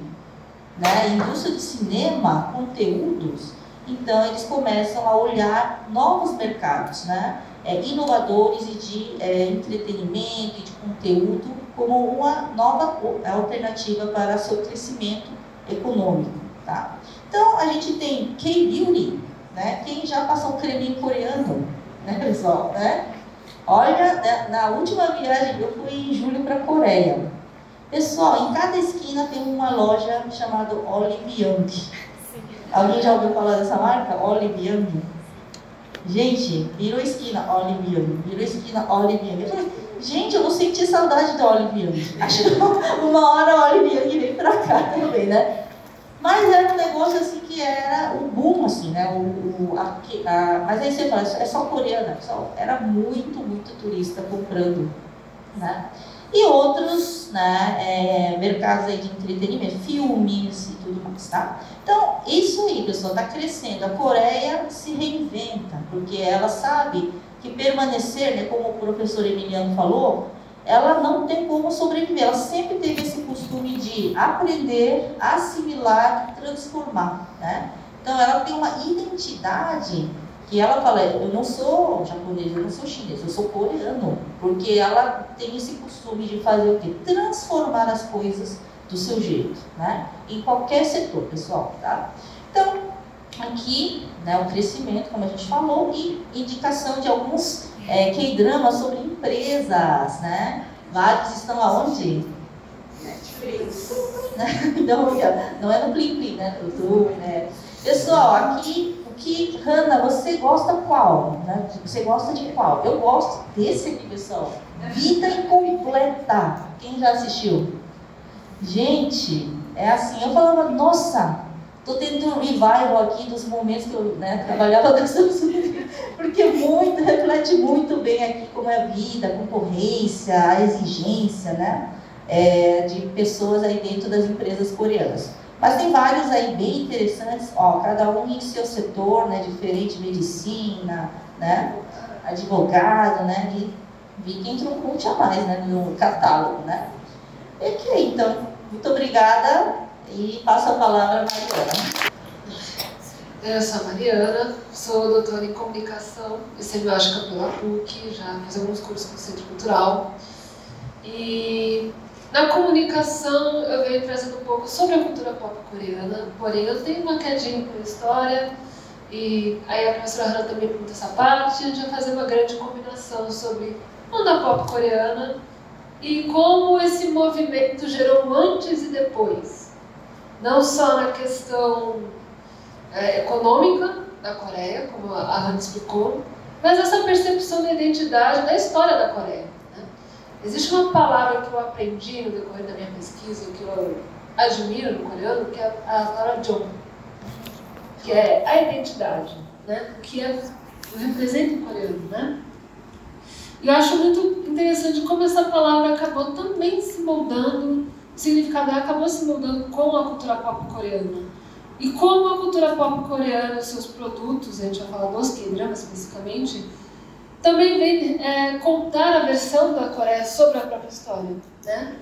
[SPEAKER 4] né, a indústria de cinema, conteúdos, então eles começam a olhar novos mercados, né? Inovadores e de entretenimento e de conteúdo como uma nova alternativa para seu crescimento econômico, tá? Então, a gente tem K-Beauty, né? Quem já passou um creme coreano, né, pessoal, né? Olha, né, na última viagem, eu fui em julho para a Coreia. Pessoal, em cada esquina tem uma loja chamada Olive Young. Alguém já ouviu falar dessa marca? Olive Young? Gente, virou esquina, Olive Young. Virou esquina, Olive Young. Eu falei, gente, eu vou sentir saudade do Olive Young. Acho que uma hora a Olive Young vem pra cá também, né? Mas era um negócio assim que era um boom, assim, né? Mas aí você fala, é só coreana. Era muito, muito turista comprando, né? E outros, né, mercados aí de entretenimento, filmes e tudo mais, tá? Então, isso aí, pessoal, está crescendo. A Coreia se reinventa, porque ela sabe que permanecer, né, como o professor Emiliano falou, ela não tem como sobreviver. Ela sempre teve esse costume de aprender, assimilar e transformar, né? Então, ela tem uma identidade que ela fala, eu não sou japonês, eu não sou chinês, eu sou coreano, porque ela tem esse costume de fazer o quê? Transformar as coisas do seu jeito, né? Em qualquer setor, pessoal, tá? Então, aqui, né, o crescimento, como a gente falou, e indicação de alguns K-dramas sobre empresas, né? Vários estão aonde? Netflix. Então, não é no Plim Plim, né? Pessoal, aqui Hanna, você gosta qual? Né? Você gosta de qual? Eu gosto desse aqui, pessoal. Vida Incompleta. Quem já assistiu? Gente, é assim, eu falava, nossa, tô tendo um revival aqui dos momentos que eu, né, trabalhava dessa porque reflete muito bem aqui como é a vida, a concorrência, a exigência, né, de pessoas aí dentro das empresas coreanas. Mas tem vários aí bem interessantes, ó, cada um em seu setor, né, diferente, medicina, né, advogado, né, e vi que entrou um monte a mais, né, no catálogo, né. Ok, então, muito obrigada e passo a palavra a Mariana.
[SPEAKER 1] Eu sou a Mariana, sou doutora em comunicação e semiótica pela PUC, já fiz alguns cursos no Centro Cultural. E na comunicação eu venho trazendo um pouco sobre a cultura pop coreana, porém eu tenho uma quedinha com história, e aí a professora Hanna também pergunta essa parte, a gente vai fazer uma grande combinação sobre onda pop coreana e como esse movimento gerou um antes e depois. Não só na questão econômica da Coreia, como a Hanna explicou, mas essa percepção da identidade, da história da Coreia. Né? Existe uma palavra que eu aprendi no decorrer da minha pesquisa, que eu admiro no coreano, que é a palavra Jong, que é a identidade, né? O que representa o coreano. Né? E eu acho muito interessante como essa palavra acabou também se moldando, o significado dela acabou se moldando com a cultura pop coreana. E como a cultura pop coreana, seus produtos, a gente vai falar dos K-dramas especificamente, também vem contar a versão da Coreia sobre a própria história. Né?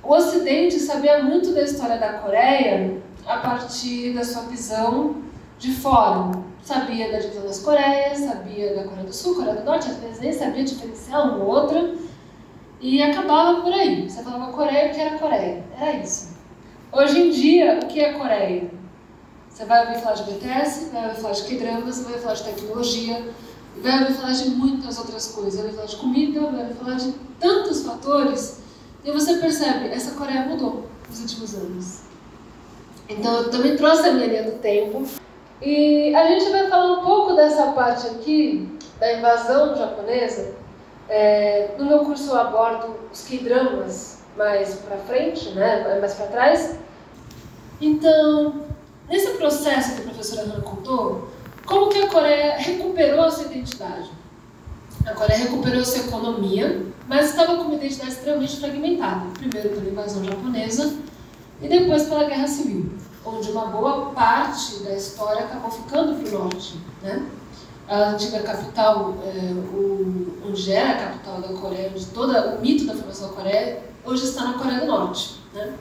[SPEAKER 1] O Ocidente sabia muito da história da Coreia a partir da sua visão de fora. Sabia da divisão das Coreias, sabia da Coreia do Sul, Coreia do Norte, às vezes nem sabia diferenciar uma ou outra, e acabava por aí. Você falava Coreia, o que era Coreia? Era isso. Hoje em dia, o que é Coreia? Você vai ouvir falar de BTS, vai ouvir falar de K-dramas, vai ouvir falar de tecnologia, vai ouvir falar de muitas outras coisas, vai ouvir falar de comida, vai ouvir falar de tantos fatores, e você percebe, essa Coreia mudou nos últimos anos. Então, eu também trouxe a minha linha do tempo, e a gente vai falar um pouco dessa parte aqui, da invasão japonesa. No meu curso eu abordo os K-dramas mais para frente, né, mais para trás. Então, nesse processo que a professora Hana contou, como que a Coreia recuperou a sua identidade? A Coreia recuperou sua economia, mas estava com uma identidade extremamente fragmentada. Primeiro pela invasão japonesa e depois pela Guerra Civil, onde uma boa parte da história acabou ficando para o norte, né? A antiga capital, onde era a capital da Coreia, onde todo o mito da formação da Coreia, hoje está na Coreia do Norte, né?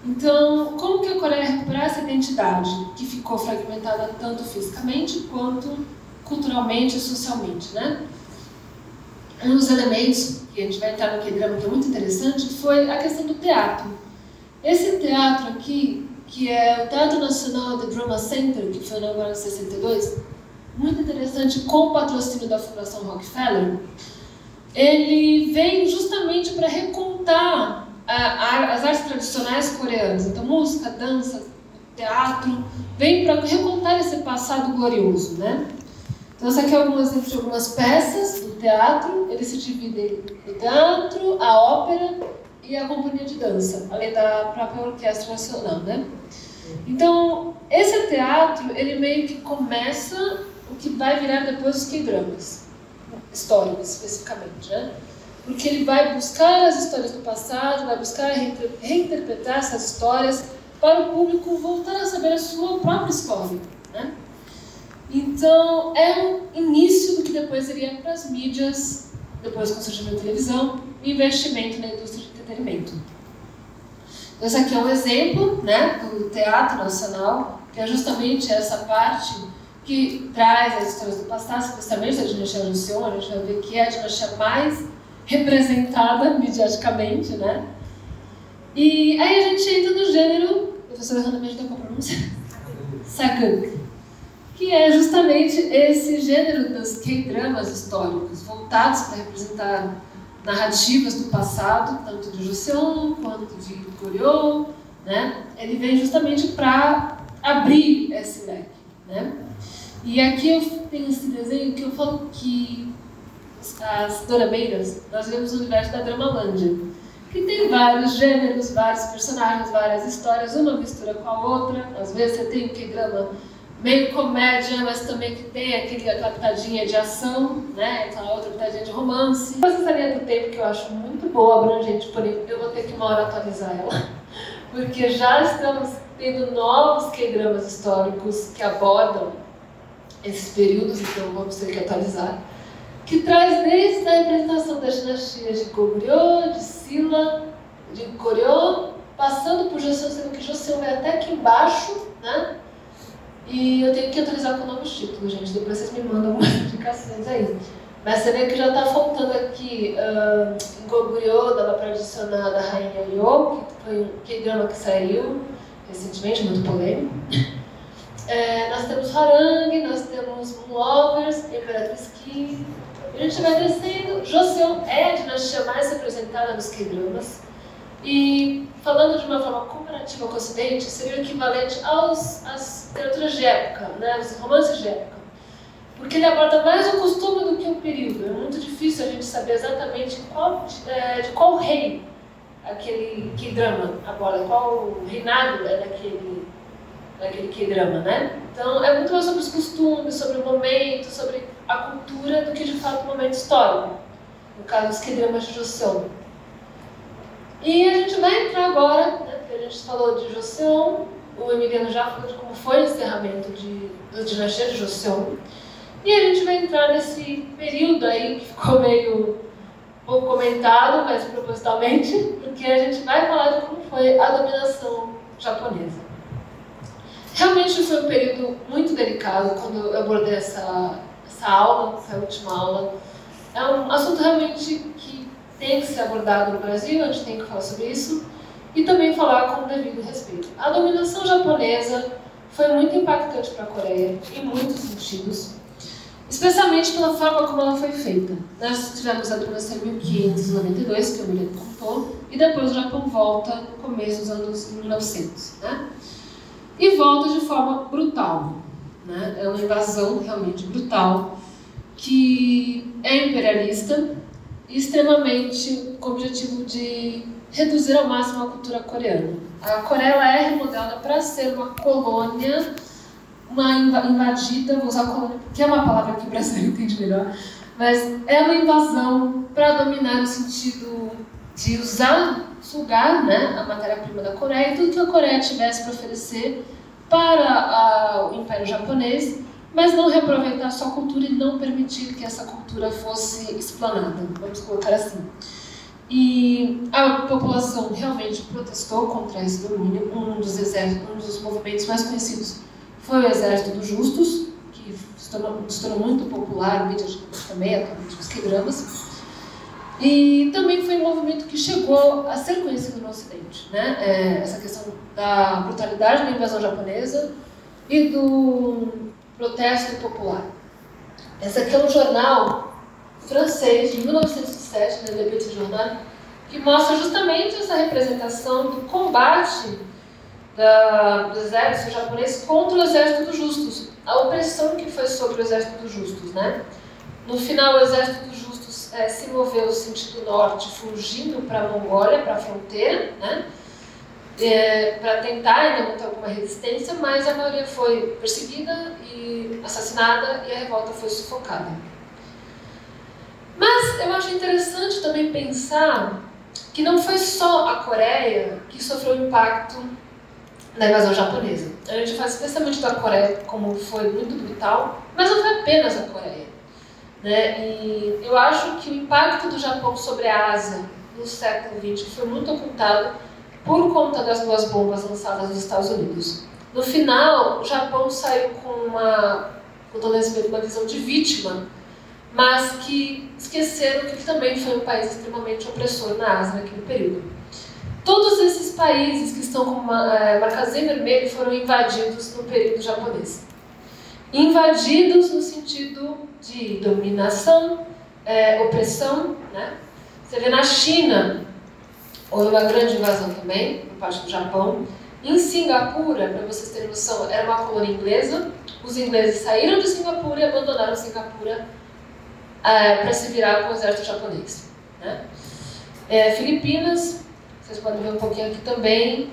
[SPEAKER 1] Então, como que a Coreia recuperar essa identidade que ficou fragmentada tanto fisicamente quanto culturalmente e socialmente, né? Um dos elementos, que a gente vai entrar no K-drama, que é muito interessante, foi a questão do teatro. Esse teatro aqui, que é o Teatro Nacional do Drama Center, que foi inaugurado em 62, muito interessante, com o patrocínio da Fundação Rockefeller, ele vem justamente para recontar as artes tradicionais coreanas. Então, música, dança, teatro, vem para recontar esse passado glorioso, né? Então, essa aqui é alguns exemplos de algumas peças do teatro. Ele se divide no teatro, a ópera e a companhia de dança, além da própria orquestra nacional, né? Então, esse teatro, ele meio que começa o que vai virar depois os K-dramas, históricos especificamente, né? Porque ele vai buscar as histórias do passado, vai buscar reinterpretar essas histórias para o público voltar a saber a sua própria história, né? Então, é um início do que depois iria para as mídias, depois com o surgimento da televisão, e investimento na indústria de entretenimento. Então, esse aqui é um exemplo, né, do Teatro Nacional, que é justamente essa parte que traz as histórias do passado, especialmente da dinastia Joseon. A gente vai ver que é a dinastia mais representada mediaticamente, né? E aí a gente entra no gênero, a professora Hana me ajudou com a pronúncia, Sageuk, que é justamente esse gênero dos K-dramas históricos, voltados para representar narrativas do passado, tanto de Joseon quanto de Goryeo, né? Ele vem justamente para abrir esse leque, né? E aqui eu tenho esse desenho que eu falo que as dorameiras, nós vemos o universo da Dramalândia, que tem vários gêneros, vários personagens, várias histórias, uma mistura com a outra. Às vezes você tem o K-drama meio comédia, mas também que tem aquela pitadinha de ação, né? Aquela outra pitadinha de romance. Essa linha do tempo que eu acho muito boa, abrangente, porém eu vou ter que uma hora atualizar ela, porque já estamos tendo novos K-dramas históricos que abordam esses períodos, então vamos ter que atualizar, que traz desde a representação das dinastias de Goryeo, de Silla, de Goryeo, passando por Joseon, sendo que Joseon vai até aqui embaixo, né? E eu tenho que atualizar com novos títulos, gente, depois vocês me mandam algumas indicações aí. Mas você vê que já está faltando aqui, em Goryeo, dava para adicionar da Rainha Yo, que foi um K-drama que saiu recentemente, muito polêmico. Nós temos Harang, nós temos Moonlovers, Imperatriz Ki. A gente vai descendo. Joseon é a dinastia mais representada nos K-dramas. E, falando de uma forma comparativa com o Ocidente, seria o equivalente às literaturas de época, né, os romances de época. Porque ele aborda mais o costume do que o período. É muito difícil a gente saber exatamente de qual rei aquele K-drama aborda, qual reinado é daquele K-drama, né? Então, é muito mais sobre os costumes, sobre o momento, sobre a cultura, do que de fato o momento histórico. No caso, os K-dramas de Joseon. E a gente vai entrar agora, né, porque a gente falou de Joseon, o Emiliano já falou de como foi o encerramento da dinastia de Joseon, e a gente vai entrar nesse período aí que ficou meio pouco comentado, mas propositalmente, porque a gente vai falar de como foi a dominação japonesa. Realmente foi um período muito delicado quando eu abordei essa aula, essa última aula. É um assunto realmente que tem que ser abordado no Brasil, a gente tem que falar sobre isso, e também falar com o devido respeito. A dominação japonesa foi muito impactante para a Coreia, em muitos sentidos, especialmente pela forma como ela foi feita. Nós tivemos a dominação em 1592, que o Emiliano contou, e depois o Japão volta no começo dos anos 1900, né? E volta de forma brutal, né? É uma invasão realmente brutal, que é imperialista, extremamente com o objetivo de reduzir ao máximo a cultura coreana. A Coreia ela é remodelada para ser uma colônia, uma invadida, vou usar colônia porque é uma palavra que o brasileiro entende melhor, mas é uma invasão para dominar no sentido de sugar, né, a matéria-prima da Coreia e tudo que a Coreia tivesse para oferecer para o Império Japonês, mas não reaproveitar sua cultura e não permitir que essa cultura fosse explanada, vamos colocar assim. E a população realmente protestou contra esse domínio. Um dos movimentos mais conhecidos foi o Exército dos Justos, que se tornou muito popular, mediaticamente também, atualmente os K-dramas. E também foi um movimento que chegou a ser conhecido no Ocidente, né? Essa questão da brutalidade da invasão japonesa e do protesto popular. Esse aqui é um jornal francês de 1907, Le Petit Journal, que mostra justamente essa representação do combate do exército japonês contra o Exército dos Justos, a opressão que foi sobre o Exército dos Justos, né? No final, o Exército dos Justos se moveu no sentido norte, fugindo para a Mongólia, para a fronteira, né? Para tentar ainda manter alguma resistência, mas a maioria foi perseguida e assassinada e a revolta foi sufocada. Mas eu acho interessante também pensar que não foi só a Coreia que sofreu o impacto da invasão japonesa. A gente faz especialmente da Coreia como foi muito brutal, mas não foi apenas a Coreia, né? E eu acho que o impacto do Japão sobre a Ásia no século XX foi muito ocultado por conta das duas bombas lançadas nos Estados Unidos. No final, o Japão saiu com uma visão de vítima, mas que esqueceram que também foi um país extremamente opressor na Ásia naquele período. Todos esses países que estão com marcazinho vermelho foram invadidos no período japonês. Invadidos no sentido de dominação, opressão, né? Você vê na China, houve uma grande invasão também, por parte do Japão. Em Singapura, para vocês terem noção, era uma colônia inglesa. Os ingleses saíram de Singapura e abandonaram Singapura para se virar com o exército japonês, né? Filipinas, vocês podem ver um pouquinho aqui também.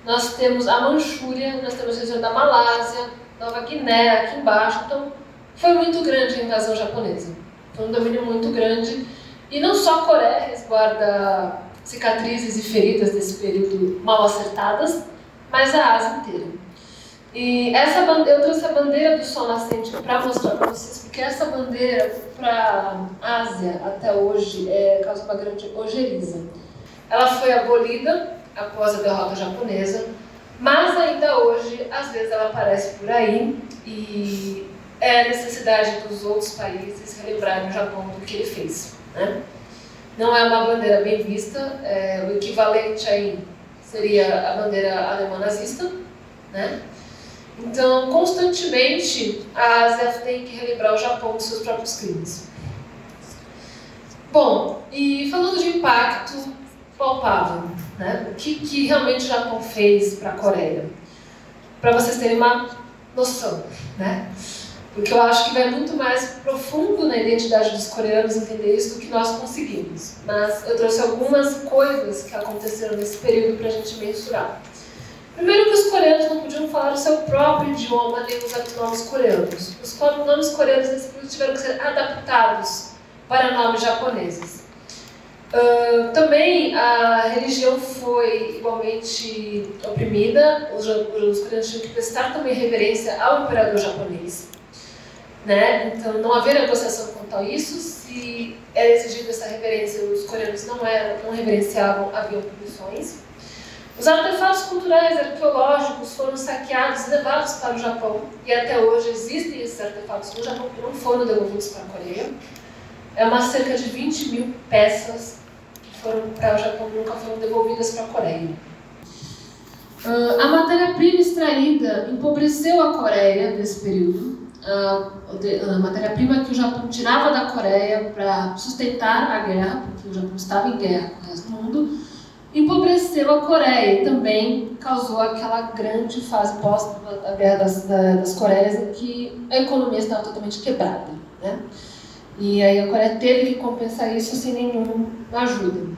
[SPEAKER 1] Nós temos a Manchúria, nós temos a região da Malásia, Nova Guiné, aqui embaixo. Então, foi muito grande a invasão japonesa. Foi um domínio muito grande. E não só a Coreia resguarda cicatrizes e feridas desse período mal acertadas, mas a Ásia inteira. E eu trouxe a bandeira do Sol Nascente para mostrar para vocês, porque essa bandeira para a Ásia até hoje causa uma grande ojeriza. Ela foi abolida após a derrota japonesa, mas ainda hoje, às vezes, ela aparece por aí e é a necessidade dos outros países relembrarem o Japão do que ele fez, né? Não é uma bandeira bem vista, o equivalente aí seria a bandeira alemã nazista, né? Então, constantemente, a Ásia tem que relembrar o Japão dos seus próprios crimes. Bom, e falando de impacto palpável, né? O que realmente o Japão fez para a Coreia? Para vocês terem uma noção, né? Porque eu acho que vai muito mais profundo na identidade dos coreanos entender isso do que nós conseguimos. Mas eu trouxe algumas coisas que aconteceram nesse período para a gente mensurar. Primeiro que os coreanos não podiam falar o seu próprio idioma nem os nomes coreanos. Os nomes coreanos nesse período tiveram que ser adaptados para nomes japoneses. Também a religião foi igualmente oprimida. Os coreanos tinham que prestar também reverência ao imperador japonês, né? Então não havia negociação quanto a isso. Se era exigida essa reverência, os coreanos não reverenciavam, haviam punições. Os artefatos culturais arqueológicos foram saqueados e levados para o Japão, e até hoje existem esses artefatos no Japão que não foram devolvidos para a Coreia. É uma cerca de 20 mil peças que foram para o Japão e nunca foram devolvidas para a Coreia. A matéria-prima extraída empobreceu a Coreia nesse período. A matéria-prima que o Japão tirava da Coreia para sustentar a guerra, porque o Japão estava em guerra com o resto do mundo, empobreceu a Coreia e também causou aquela grande fase pós a guerra das Coreias em que a economia estava totalmente quebrada, né? E aí a Coreia teve que compensar isso sem nenhuma ajuda.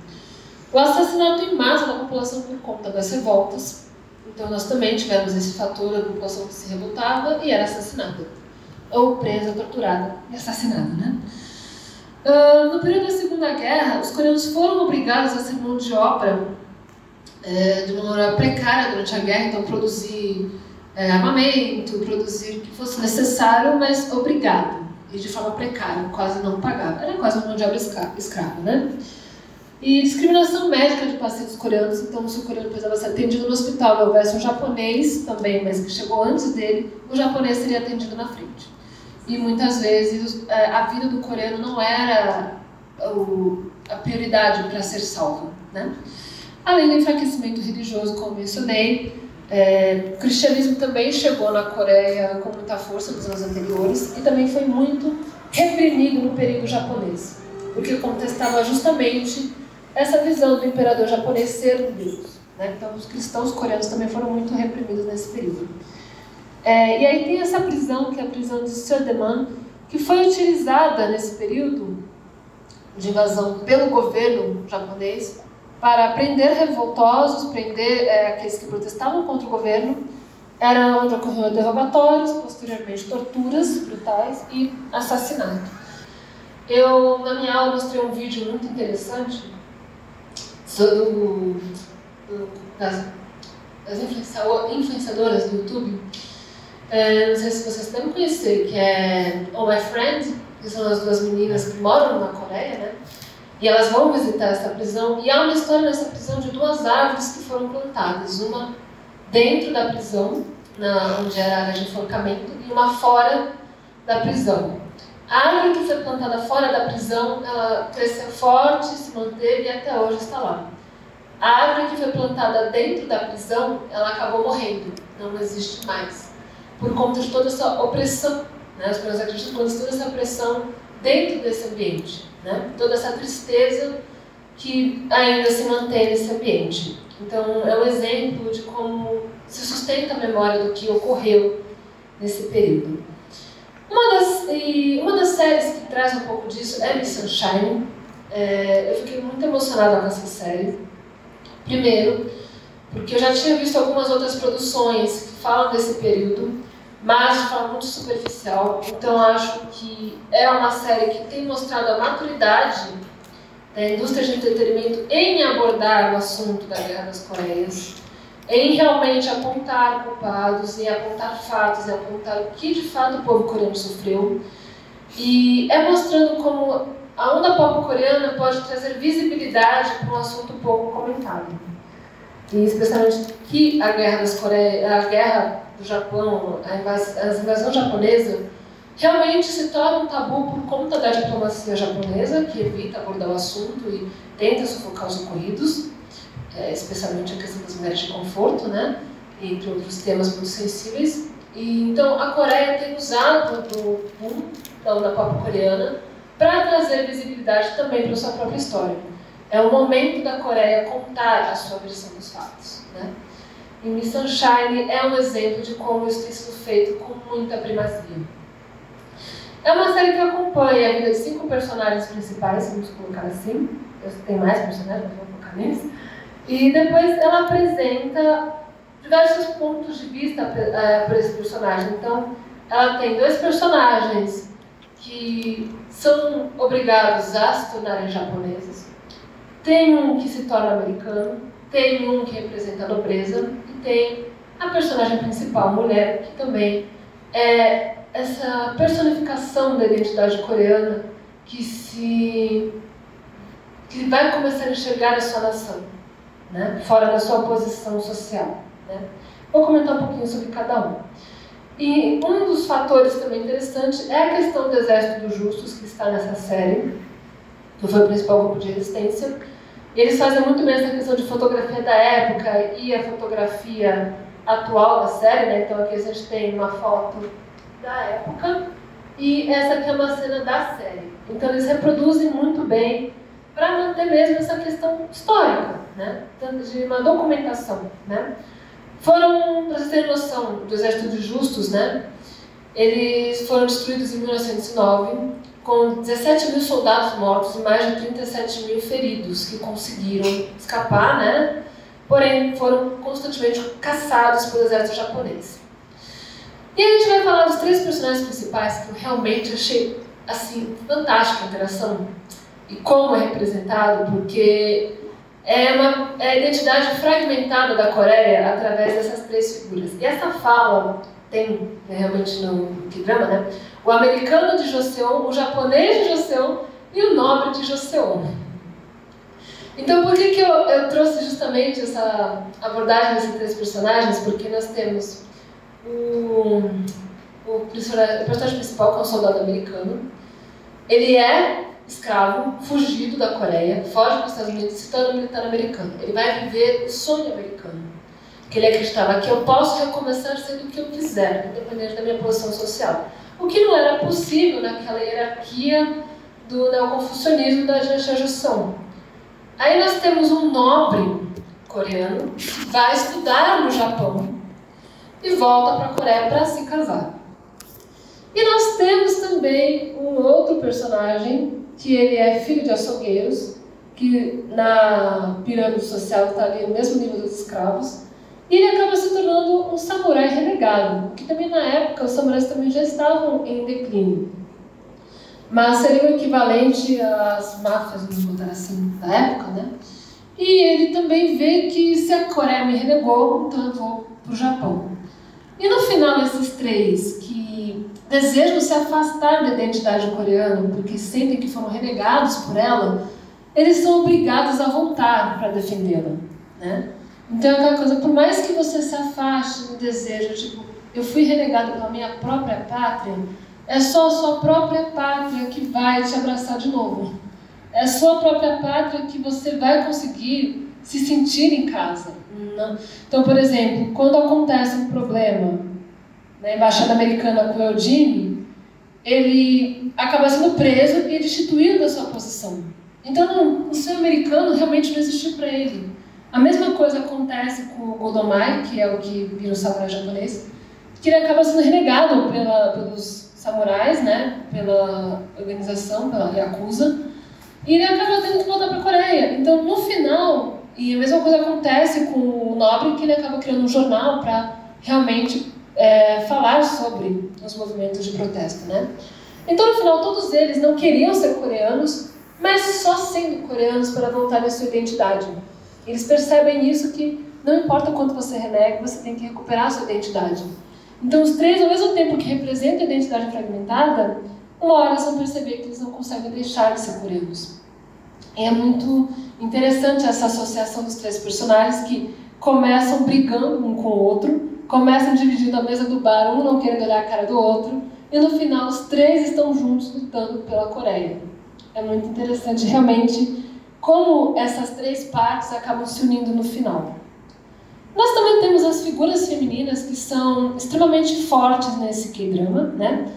[SPEAKER 1] O assassinato em massa da população por conta das revoltas. Então nós também tivemos esse fator da população que se revoltava e era assassinada. Ou presa, torturada e assassinada, né? No período da Segunda Guerra, os coreanos foram obrigados a ser mão de obra de uma maneira precária durante a guerra, então produzir armamento, produzir o que fosse necessário, mas obrigado, e de forma precária, quase não pagava. Era quase uma mão de obra escrava, né? E discriminação médica de pacientes coreanos, então se o coreano precisava ser atendido no hospital e houvesse um japonês também, mas que chegou antes dele, o japonês seria atendido na frente. E muitas vezes a vida do coreano não era a prioridade para ser salva, né? Além do enfraquecimento religioso, como mencionei, o cristianismo também chegou na Coreia com muita força nos anos anteriores e também foi muito reprimido no período japonês, porque contestava justamente essa visão do imperador japonês ser um Deus, né? Então os cristãos coreanos também foram muito reprimidos nesse período. E aí tem essa prisão, que é a prisão de Seodeman, que foi utilizada nesse período de invasão pelo governo japonês para prender revoltosos, prender aqueles que protestavam contra o governo. Era onde ocorriam interrogatórios, posteriormente torturas brutais e assassinato. Eu, na minha aula, mostrei um vídeo muito interessante das influenciadoras do YouTube. Não sei se vocês devem conhecer, que é Oh My Friend, que são as duas meninas que moram na Coreia, né? E elas vão visitar essa prisão, e há uma história nessa prisão de duas árvores que foram plantadas, uma dentro da prisão, onde era a área de enforcamento, e uma fora da prisão. A árvore que foi plantada fora da prisão, ela cresceu forte, se manteve e até hoje está lá. A árvore que foi plantada dentro da prisão, ela acabou morrendo, não existe mais, por conta de toda essa opressão, né? As pessoas acreditam por toda essa opressão dentro desse ambiente, né? Toda essa tristeza que ainda se mantém nesse ambiente. Então, é um exemplo de como se sustenta a memória do que ocorreu nesse período. Uma das séries que traz um pouco disso é Miss Sunshine. Eu fiquei muito emocionada com essa série. Primeiro, porque eu já tinha visto algumas outras produções que falam desse período, mas de forma muito superficial. Então acho que é uma série que tem mostrado a maturidade da indústria de entretenimento em abordar o assunto da Guerra das Coreias, em realmente apontar culpados, em apontar fatos, em apontar o que de fato o povo coreano sofreu. E é mostrando como a onda pop coreana pode trazer visibilidade para um assunto pouco comentado. E especialmente que a Guerra das Coreias, a Guerra do Japão, a invasão japonesa, realmente se torna um tabu por conta da diplomacia japonesa, que evita abordar o assunto e tenta sufocar os ocorridos, especialmente a questão das mulheres de conforto, né? Entre outros temas muito sensíveis. E, então, a Coreia tem usado o boom da onda pop coreana para trazer visibilidade também para a sua própria história. É o momento da Coreia contar a sua versão dos fatos, né? E Miss Sunshine é um exemplo de como isso tem sido feito com muita primazia. É uma série que acompanha a vida de 5 personagens principais, vamos colocar assim. Tem mais personagens, mas vou focar neles. E depois ela apresenta diversos pontos de vista para esse personagem. Então, ela tem 2 personagens que são obrigados a se tornarem japoneses. Tem um que se torna americano, tem um que representa a nobreza e tem a personagem principal, mulher, que também é essa personificação da identidade coreana que vai começar a enxergar a sua nação, né? Fora da sua posição social, né? Vou comentar um pouquinho sobre cada um. E um dos fatores também interessante é a questão do Exército dos Justos, que está nessa série, que foi o principal grupo de resistência. Eles fazem muito bem essa questão de fotografia da época e a fotografia atual da série, né? Então aqui a gente tem uma foto da época e essa aqui é uma cena da série. Então eles reproduzem muito bem para manter mesmo essa questão histórica, né? Tanto de uma documentação, né? Foram, para vocês terem noção, do Exército dos Justos, né? Eles foram destruídos em 1909 com 17 mil soldados mortos e mais de 37 mil feridos que conseguiram escapar, né? Porém foram constantemente caçados pelo exército japonês. E a gente vai falar dos 3 personagens principais que eu realmente achei assim fantástica a interação e como é representado, porque é a identidade fragmentada da Coreia através dessas 3 figuras. E essa fala tem realmente no K-drama, né? O americano de Joseon, o japonês de Joseon e o nobre de Joseon. Então, por que eu trouxe justamente essa abordagem desses 3 personagens? Porque nós temos o personagem principal, que é um soldado americano. Ele é escravo, fugido da Coreia, foge para os Estados Unidos e se torna militar americano. Ele vai viver o sonho americano, que ele acreditava que eu posso recomeçar sendo o que eu quiser, independente da minha posição social. O que não era possível naquela hierarquia do neoconfucionismo da dinastia Joseon. Aí nós temos um nobre coreano que vai estudar no Japão e volta para a Coreia para se casar. E nós temos também um outro personagem, que ele é filho de açougueiros, que na pirâmide social está ali no mesmo nível dos escravos, e ele acaba se tornando um samurai renegado, que também na época os samurais também já estavam em declínio. Mas seria o equivalente às máfias, vamos botar assim, da época, né? E ele também vê que se a Coreia me renegou, então eu vou para o Japão. E no final, esses 3 que desejam se afastar da identidade coreana, porque sentem que foram renegados por ela, eles são obrigados a voltar para defendê-la, né? Então é aquela coisa, por mais que você se afaste do desejo, tipo, eu fui renegado pela minha própria pátria, é só a sua própria pátria que vai te abraçar de novo. É a sua própria pátria que você vai conseguir se sentir em casa. Não. Então, por exemplo, quando acontece um problema na Embaixada Americana com o Eugene, ele acaba sendo preso e destituído da sua posição. Então, o ser americano realmente não existiu para ele. A mesma coisa acontece com o Goldomai, que é o que vira o samurai japonês, que ele acaba sendo renegado pelos samurais, né, pela organização, pela Yakuza, e ele acaba tendo que voltar para a Coreia. Então, no final, e a mesma coisa acontece com o nobre, que ele acaba criando um jornal para realmente falar sobre os movimentos de protesto, né? Então, no final, todos eles não queriam ser coreanos, mas só sendo coreanos para voltar à sua identidade. Eles percebem isso, que não importa o quanto você renega, você tem que recuperar a sua identidade. Então, os 3, ao mesmo tempo que representam a identidade fragmentada, uma hora eles vão perceber que eles não conseguem deixar de ser coreanos. E é muito interessante essa associação dos 3 personagens que começam brigando um com o outro, começam dividindo a mesa do bar, um não querendo olhar a cara do outro, e no final os 3 estão juntos lutando pela Coreia. É muito interessante realmente como essas 3 partes acabam se unindo no final. Nós também temos as figuras femininas que são extremamente fortes nesse K-drama, né?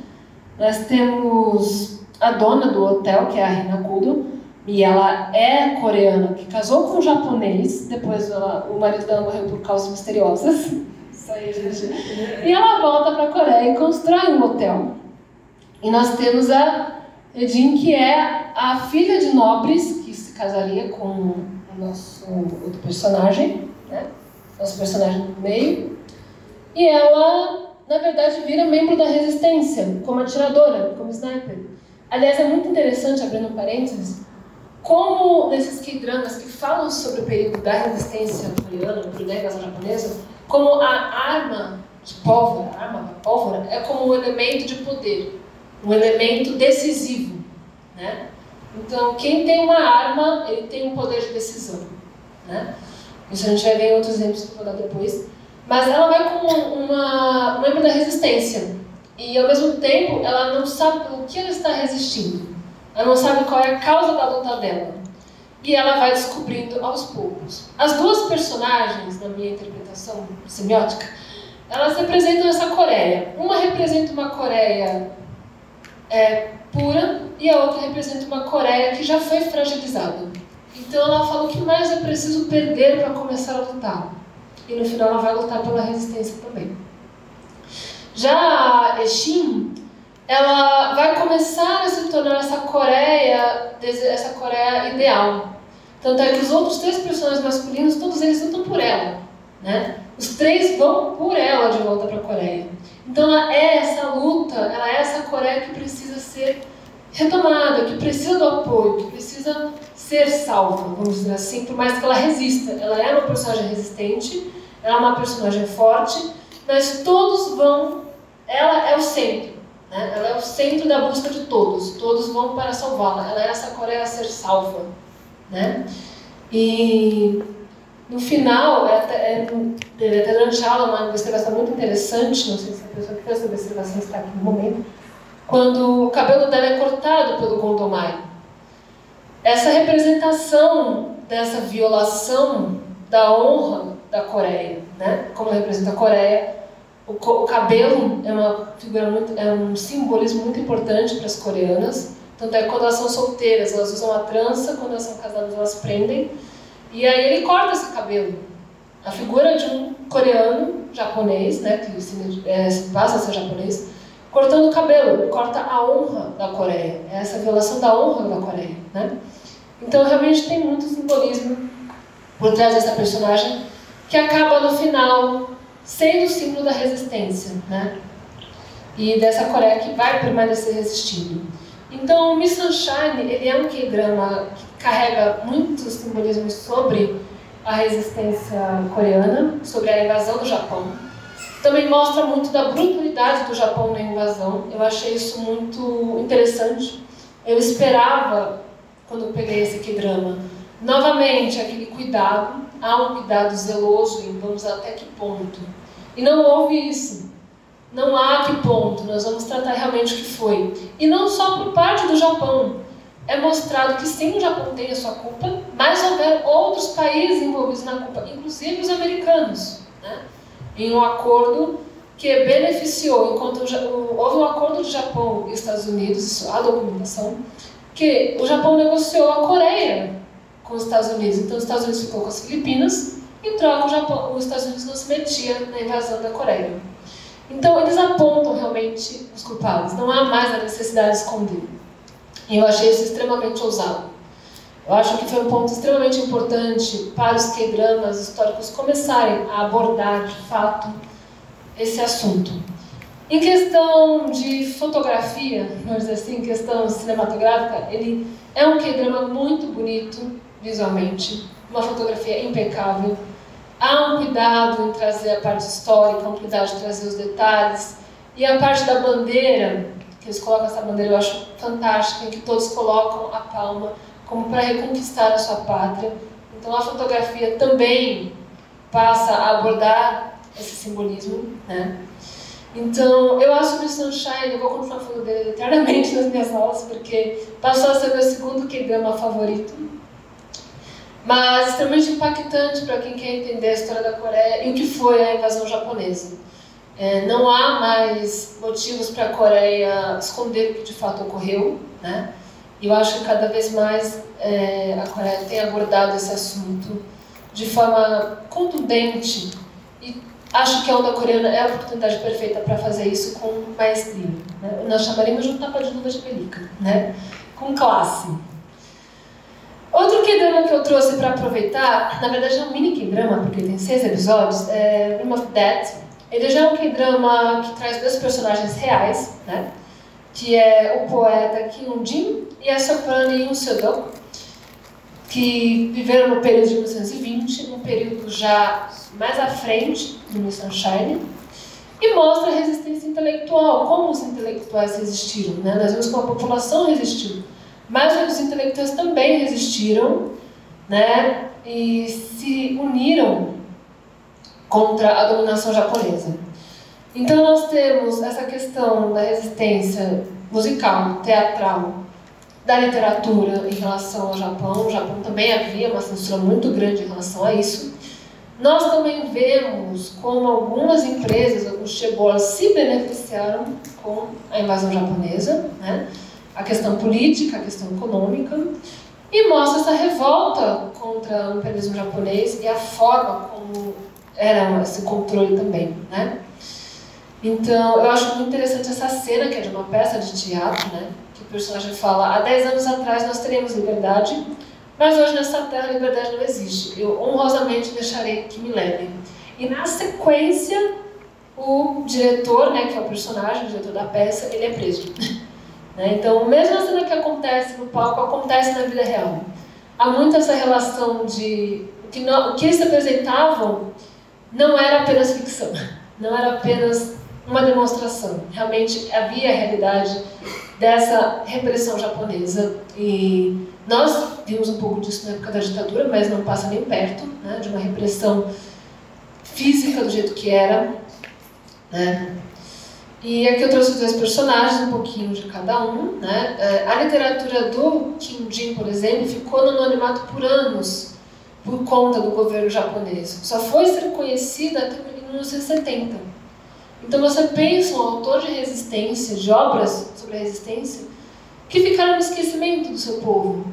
[SPEAKER 1] Nós temos a dona do hotel, que é a Rina Kudo, e ela é coreana, que casou com um japonês, depois o marido dela morreu por causas misteriosas. Isso aí, gente. E ela volta para a Coreia e constrói um hotel. E nós temos a Edin, que é a filha de nobres, que se casaria com o nosso outro personagem, né? Nosso personagem do meio. E ela, na verdade, vira membro da resistência, como atiradora, como sniper. Aliás, é muito interessante, abrindo um parênteses, como nesses K-dramas que falam sobre o período da resistência coreana, da invasão japonesa, como a arma de pólvora, a arma da pólvora, é como um elemento de poder, um elemento decisivo, né? Então, quem tem uma arma, ele tem um poder de decisão, né? Isso a gente vai ver em outros exemplos que eu vou dar depois. Mas ela vai como uma membro da resistência. E, ao mesmo tempo, ela não sabe pelo que ela está resistindo. Ela não sabe qual é a causa da luta dela. E ela vai descobrindo aos poucos. As 2 personagens, na minha interpretação semiótica, elas representam essa Coreia. Uma representa uma Coreia pura e a outra representa uma Coreia que já foi fragilizada. Então ela fala o que mais é preciso perder para começar a lutar. E no final ela vai lutar pela resistência também. Já a Eshin, ela vai começar a se tornar essa Coreia ideal. Tanto é que os outros 3 personagens masculinos, todos eles lutam por ela, né? Os 3 vão por ela de volta para a Coreia. Então ela é essa luta, ela é essa Coreia que precisa ser retomada, que precisa do apoio, que precisa ser salva, vamos dizer assim, por mais que ela resista. Ela é uma personagem resistente, ela é uma personagem forte, mas todos vão... Ela é o centro, né? Ela é o centro da busca de todos. Todos vão para salvá-la. Ela é essa Coreia a ser salva, né? E no final, teve lançado uma observação muito interessante, não sei se a pessoa que fez essa observação está aqui no momento, quando o cabelo dela é cortado pelo Gondomai. Essa representação dessa violação da honra da Coreia, né? Como representa a Coreia, o cabelo é uma figura é um simbolismo muito importante para as coreanas. Tanto é que quando elas são solteiras, elas usam a trança, quando elas são casadas, elas prendem. E aí ele corta esse cabelo. A figura de um coreano, japonês, né, que passa a ser japonês, cortando o cabelo, ele corta a honra da Coreia. É essa violação da honra da Coreia, né? Então realmente tem muito simbolismo por trás dessa personagem, que acaba no final sendo o símbolo da resistência, né? E dessa Coreia que vai permanecer resistindo. Então, Miss Sunshine, ele é um K-drama que carrega muitos simbolismos sobre a resistência coreana, sobre a invasão do Japão. Também mostra muito da brutalidade do Japão na invasão. Eu achei isso muito interessante. Eu esperava, quando eu peguei esse K-drama, novamente aquele cuidado. Há um cuidado zeloso em vamos até que ponto. E não houve isso. Não há que ponto, nós vamos tratar realmente o que foi. E não só por parte do Japão. É mostrado que sim, o Japão tem a sua culpa, mas houver outros países envolvidos na culpa, inclusive os americanos, né? Em um acordo que beneficiou, enquanto houve um acordo de Japão e Estados Unidos, isso há documentação, que o Japão negociou a Coreia com os Estados Unidos. Então os Estados Unidos ficou com as Filipinas, em troca os Estados Unidos não se metia na invasão da Coreia. Então, eles apontam realmente os culpados. Não há mais a necessidade de esconder. E eu achei isso extremamente ousado. Eu acho que foi um ponto extremamente importante para os K-dramas históricos começarem a abordar, de fato, esse assunto. Em questão de fotografia, vamos dizer assim, em questão cinematográfica, ele é um K-drama muito bonito, visualmente. Uma fotografia impecável. Há um cuidado em trazer a parte histórica, um cuidado de trazer os detalhes. E a parte da bandeira, que eles colocam essa bandeira, eu acho fantástica, em que todos colocam a palma como para reconquistar a sua pátria. Então a fotografia também passa a abordar esse simbolismo, né? Então eu acho que o Sunshine, eu vou continuar falando dele eternamente nas minhas aulas, porque passou a ser meu segundo K-drama favorito. Mas extremamente impactante para quem quer entender a história da Coreia e o que foi a invasão japonesa. Não há mais motivos para a Coreia esconder o que de fato ocorreu, né? E eu acho que cada vez mais a Coreia tem abordado esse assunto de forma contundente e acho que a onda coreana é a oportunidade perfeita para fazer isso com maestria, né? Nós chamaríamos de um tapa de luva de pelica, né? Com classe. Outro K-drama que eu trouxe para aproveitar, na verdade é um mini K-drama, porque tem 6 episódios, é Room of Death. Ele já é um K-drama que traz 2 personagens reais, né? Que é o poeta Kim Jin e a soprano Yoon Seok, que viveram no período de 1920, um período já mais à frente do Miss Sunshine, e mostra a resistência intelectual, como os intelectuais resistiram, né? Nós vemos como a população resistiu. Mas os intelectuais também resistiram, né, e se uniram contra a dominação japonesa. Então nós temos essa questão da resistência musical, teatral, da literatura em relação ao Japão. O Japão também havia uma censura muito grande em relação a isso. Nós também vemos como algumas empresas, alguns chaebols, se beneficiaram com a invasão japonesa, né? A questão política, a questão econômica, e mostra essa revolta contra o imperialismo japonês e a forma como era esse controle também, né? Então, eu acho muito interessante essa cena, que é de uma peça de teatro, né? Que o personagem fala: há 10 anos atrás nós teríamos liberdade, mas hoje nessa terra a liberdade não existe. Eu honrosamente deixarei que me levem. E na sequência, o diretor, né, que é o personagem, o diretor da peça, ele é preso. Então, mesmo a cena que acontece no palco, acontece na vida real. Há muito essa relação de... o que eles apresentavam não era apenas ficção, não era apenas uma demonstração. Realmente havia a realidade dessa repressão japonesa. E nós vimos um pouco disso na época da ditadura, mas não passa nem perto, né, de uma repressão física do jeito que era, né? E aqui eu trouxe os 2 personagens, um pouquinho de cada um, né? A literatura do Kim-jin, por exemplo, ficou no anonimato por anos, por conta do governo japonês. Só foi ser conhecida até 1970. Então você pensa um autor de resistência, de obras sobre a resistência, que ficaram no esquecimento do seu povo.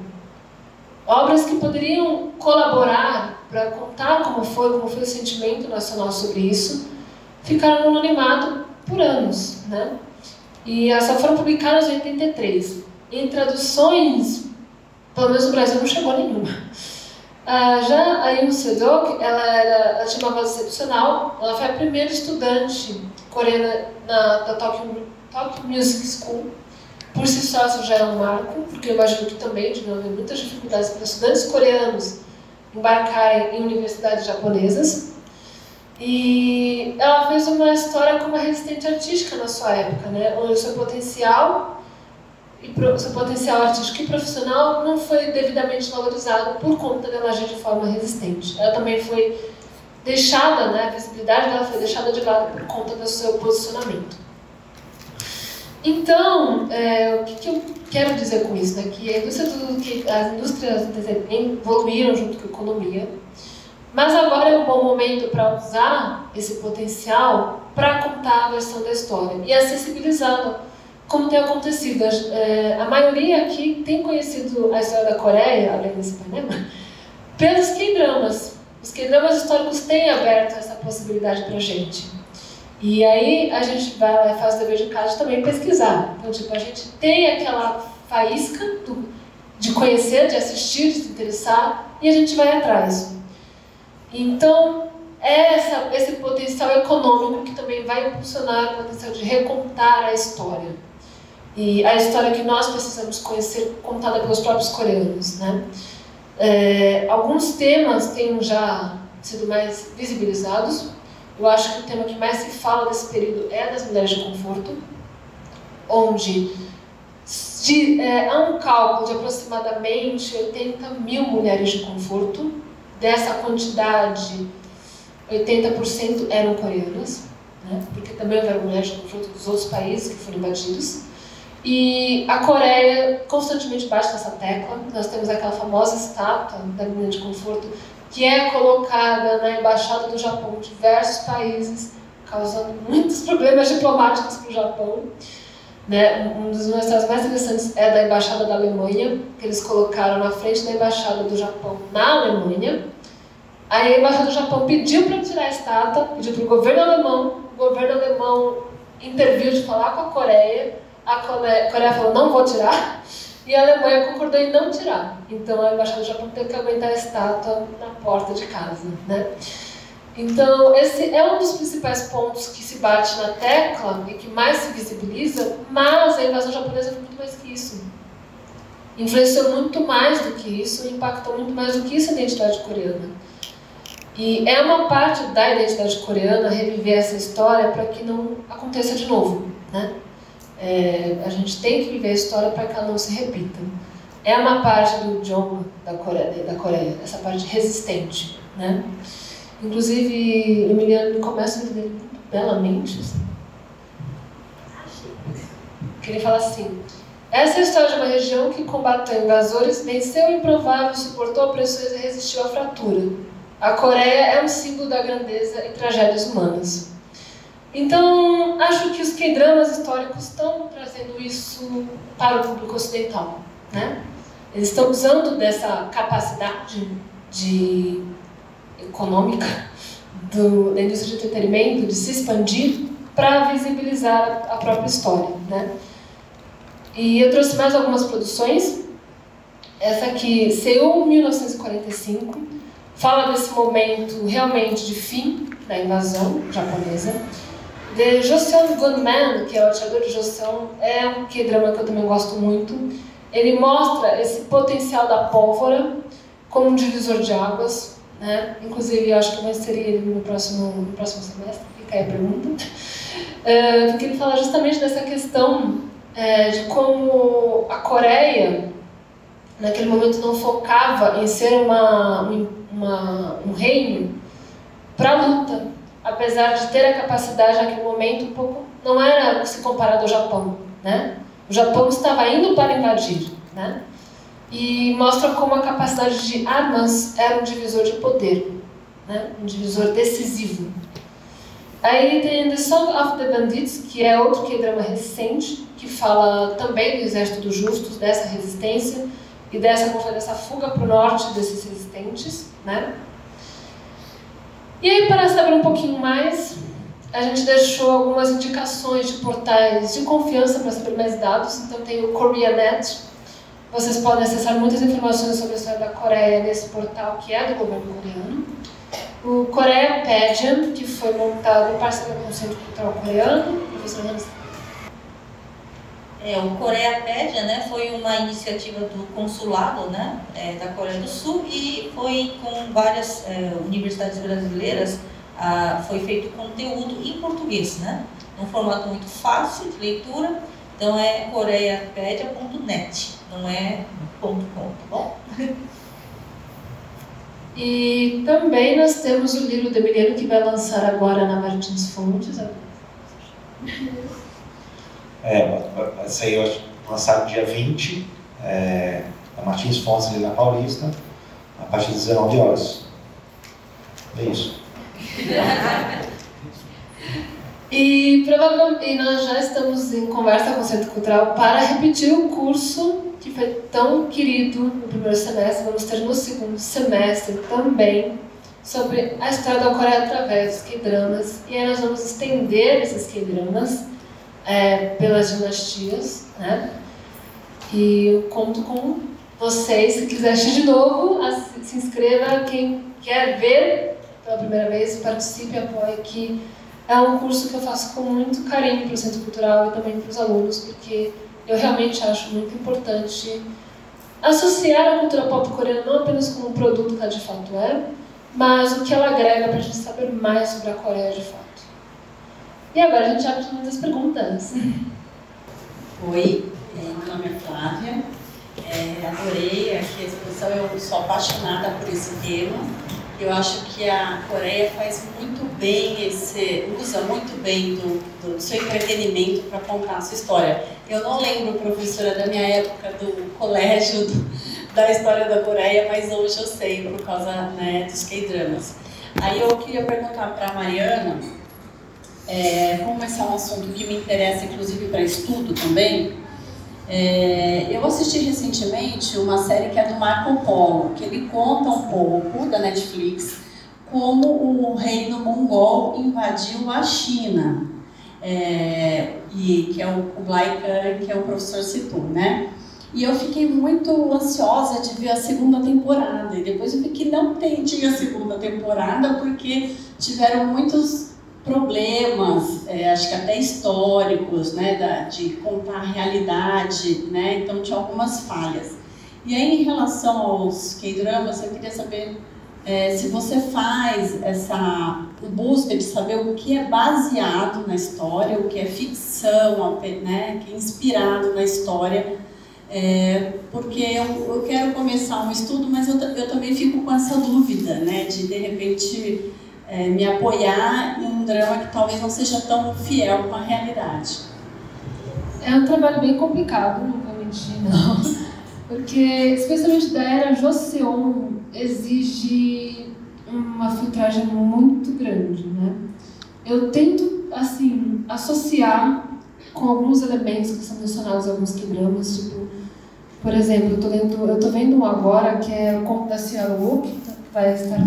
[SPEAKER 1] Obras que poderiam colaborar para contar como foi o sentimento nacional sobre isso, ficaram no anonimato por anos, né? E elas só foram publicadas em 83. Em traduções, pelo menos no Brasil, não chegou nenhuma. Já a Yoon Se-dok, ela tinha uma voz excepcional. Ela foi a primeira estudante coreana da Tokyo Music School. Por si só, isso já é um marco, porque eu imagino que também devem haver muitas dificuldades para estudantes coreanos embarcarem em universidades japonesas. E ela fez uma história como uma resistente artística na sua época, né? Onde o seu potencial artístico e profissional não foi devidamente valorizado por conta dela agir de forma resistente. Ela também foi deixada, né? A visibilidade dela foi deixada de lado por conta do seu posicionamento. Então, o que eu quero dizer com isso? Né? Que as indústrias evoluíram junto com a economia, mas agora é um bom momento para usar esse potencial para contar a versão da história e acessibilizá-la, como tem acontecido. A maioria aqui tem conhecido a história da Coreia, além desse painel, pelos K-dramas. Os K-dramas históricos têm aberto essa possibilidade para a gente. E aí a gente vai lá e faz o dever de casa de também pesquisar. Então, tipo, a gente tem aquela faísca de conhecer, de assistir, de se interessar, e a gente vai atrás. Então, é esse potencial econômico que também vai impulsionar o potencial de recontar a história. E a história que nós precisamos conhecer, contada pelos próprios coreanos, né? Alguns temas têm já sido mais visibilizados. Eu acho que o tema que mais se fala desse período é das mulheres de conforto, onde há um cálculo de aproximadamente 80 mil mulheres de conforto. Dessa quantidade, 80% eram coreanas, né? Porque também houveram mulheres de conforto dos outros países que foram invadidos. E a Coreia constantemente bate nessa tecla. Nós temos aquela famosa estátua da menina de conforto, que é colocada na embaixada do Japão em diversos países, causando muitos problemas diplomáticos para o Japão. Né? Um dos meus estados mais interessantes é da embaixada da Alemanha, que eles colocaram na frente da embaixada do Japão na Alemanha. Aí a embaixada do Japão pediu para tirar a estátua, pediu para o governo alemão interviu de falar com a Coreia falou, não vou tirar, e a Alemanha concordou em não tirar. Então a embaixada do Japão teve que aguentar a estátua na porta de casa, né? Então esse é um dos principais pontos que se bate na tecla e que mais se visibiliza, mas a invasão japonesa foi muito mais que isso. Influenciou muito mais do que isso, impactou muito mais do que isso a identidade coreana. E é uma parte da identidade coreana reviver essa história para que não aconteça de novo, né? A gente tem que viver a história para que ela não se repita. É uma parte do idioma da Coreia, essa parte resistente, né? Inclusive, o Emiliano começa a dizer muito belamente, assim. Que ele fala assim: essa é a história de uma região que combateu invasores, venceu o improvável, suportou opressões e resistiu à fratura. A Coreia é um símbolo da grandeza e tragédias humanas. Então, acho que os K-dramas históricos estão trazendo isso para o público ocidental, né? Eles estão usando dessa capacidade econômica da indústria de entretenimento, de se expandir, para visibilizar a própria história, né? E eu trouxe mais algumas produções. Essa aqui, Seul, 1945, fala desse momento realmente de fim da invasão japonesa. The Joseon Gunman, que é o atirador de Joseon, é um K-drama que eu também gosto muito. Ele mostra esse potencial da pólvora como um divisor de águas, né? Inclusive, eu acho que vai inserir ele no próximo semestre, fica aí a pergunta. Porque ele fala justamente dessa questão de como a Coreia, naquele momento, não focava em ser um reino para a luta, apesar de ter a capacidade naquele momento um pouco, não era se comparado ao Japão, né? O Japão estava indo para invadir, né? E mostra como a capacidade de armas era um divisor de poder, né? Um divisor decisivo. Aí tem The Song of the Bandits, que é outro K-drama recente, que fala também do Exército dos Justos, dessa resistência e dessa fuga para o norte desses resistentes, né? E aí, para saber um pouquinho mais, a gente deixou algumas indicações de portais de confiança para saber mais dados. Então tem o KoreaNet. Vocês podem acessar muitas informações sobre a história da Coreia nesse portal que é do governo coreano. O Koreapedia, que foi montado em parceria com o Centro Cultural Coreano. Professor Hans.
[SPEAKER 4] O Koreapedia, né, foi uma iniciativa do consulado, né, da Coreia do Sul, e foi com várias universidades brasileiras. Foi feito conteúdo em português, né, num formato muito fácil de leitura. Então é koreapedia.net, não é .com, tá bom?
[SPEAKER 1] E também nós temos o livro do Emiliano, que vai lançar agora na Martins Fontes.
[SPEAKER 3] Vai sair, eu acho, lançado dia 20, na Martins Fontes, ali na Paulista, a partir das 19 horas. É isso.
[SPEAKER 1] E provavelmente nós já estamos em conversa com o Centro Cultural para repetir o curso que foi tão querido no primeiro semestre. Vamos ter no segundo semestre também sobre a história da Coreia através dos K-dramas. E aí nós vamos estender esses K-dramas pelas dinastias, né? E eu conto com vocês. Se quiser assistir de novo, se inscreva. Quem quer ver pela primeira vez, participe, apoie, que é um curso que eu faço com muito carinho para o Centro Cultural e também para os alunos, porque eu realmente acho muito importante associar a cultura pop coreana não apenas como um produto que ela de fato é, mas o que ela agrega para a gente saber mais sobre a Coreia de fato. E agora a gente abre muitas perguntas.
[SPEAKER 5] Oi, meu nome é Flávia. Adorei aqui a exposição, eu sou apaixonada por esse tema. Eu acho que a Coreia faz muito bem usa muito bem do seu entretenimento para contar a sua história. Eu não lembro, professora, da minha época do colégio, da história da Coreia, mas hoje eu sei, por causa, né, dos K-dramas. Aí eu queria perguntar para a Mariana, como esse é um assunto que me interessa, inclusive para estudo também. Eu assisti recentemente uma série que é do Marco Polo, que ele conta um pouco, da Netflix, como o reino mongol invadiu a China, e que é o Kublai Khan, que é o professor citou, né? E eu fiquei muito ansiosa de ver a segunda temporada, e depois eu vi que não tinha segunda temporada, porque tiveram muitos problemas, acho que até históricos, né, de contar a realidade, né, então tinha algumas falhas. E aí, em relação aos K-dramas, eu queria saber se você faz essa busca de saber o que é baseado na história, o que é ficção, né, que é inspirado na história, porque eu quero começar um estudo, mas eu também fico com essa dúvida, né, de repente me apoiar em um drama que talvez não seja tão fiel com a realidade.
[SPEAKER 1] É um trabalho bem complicado, não vou mentir, não. Porque, especialmente da era Joseon, exige uma filtragem muito grande, né? Eu tento, assim, associar com alguns elementos que são mencionados em alguns K-dramas, tipo, por exemplo, eu tô vendo um agora que é o conto da Ciara Wook, que vai estar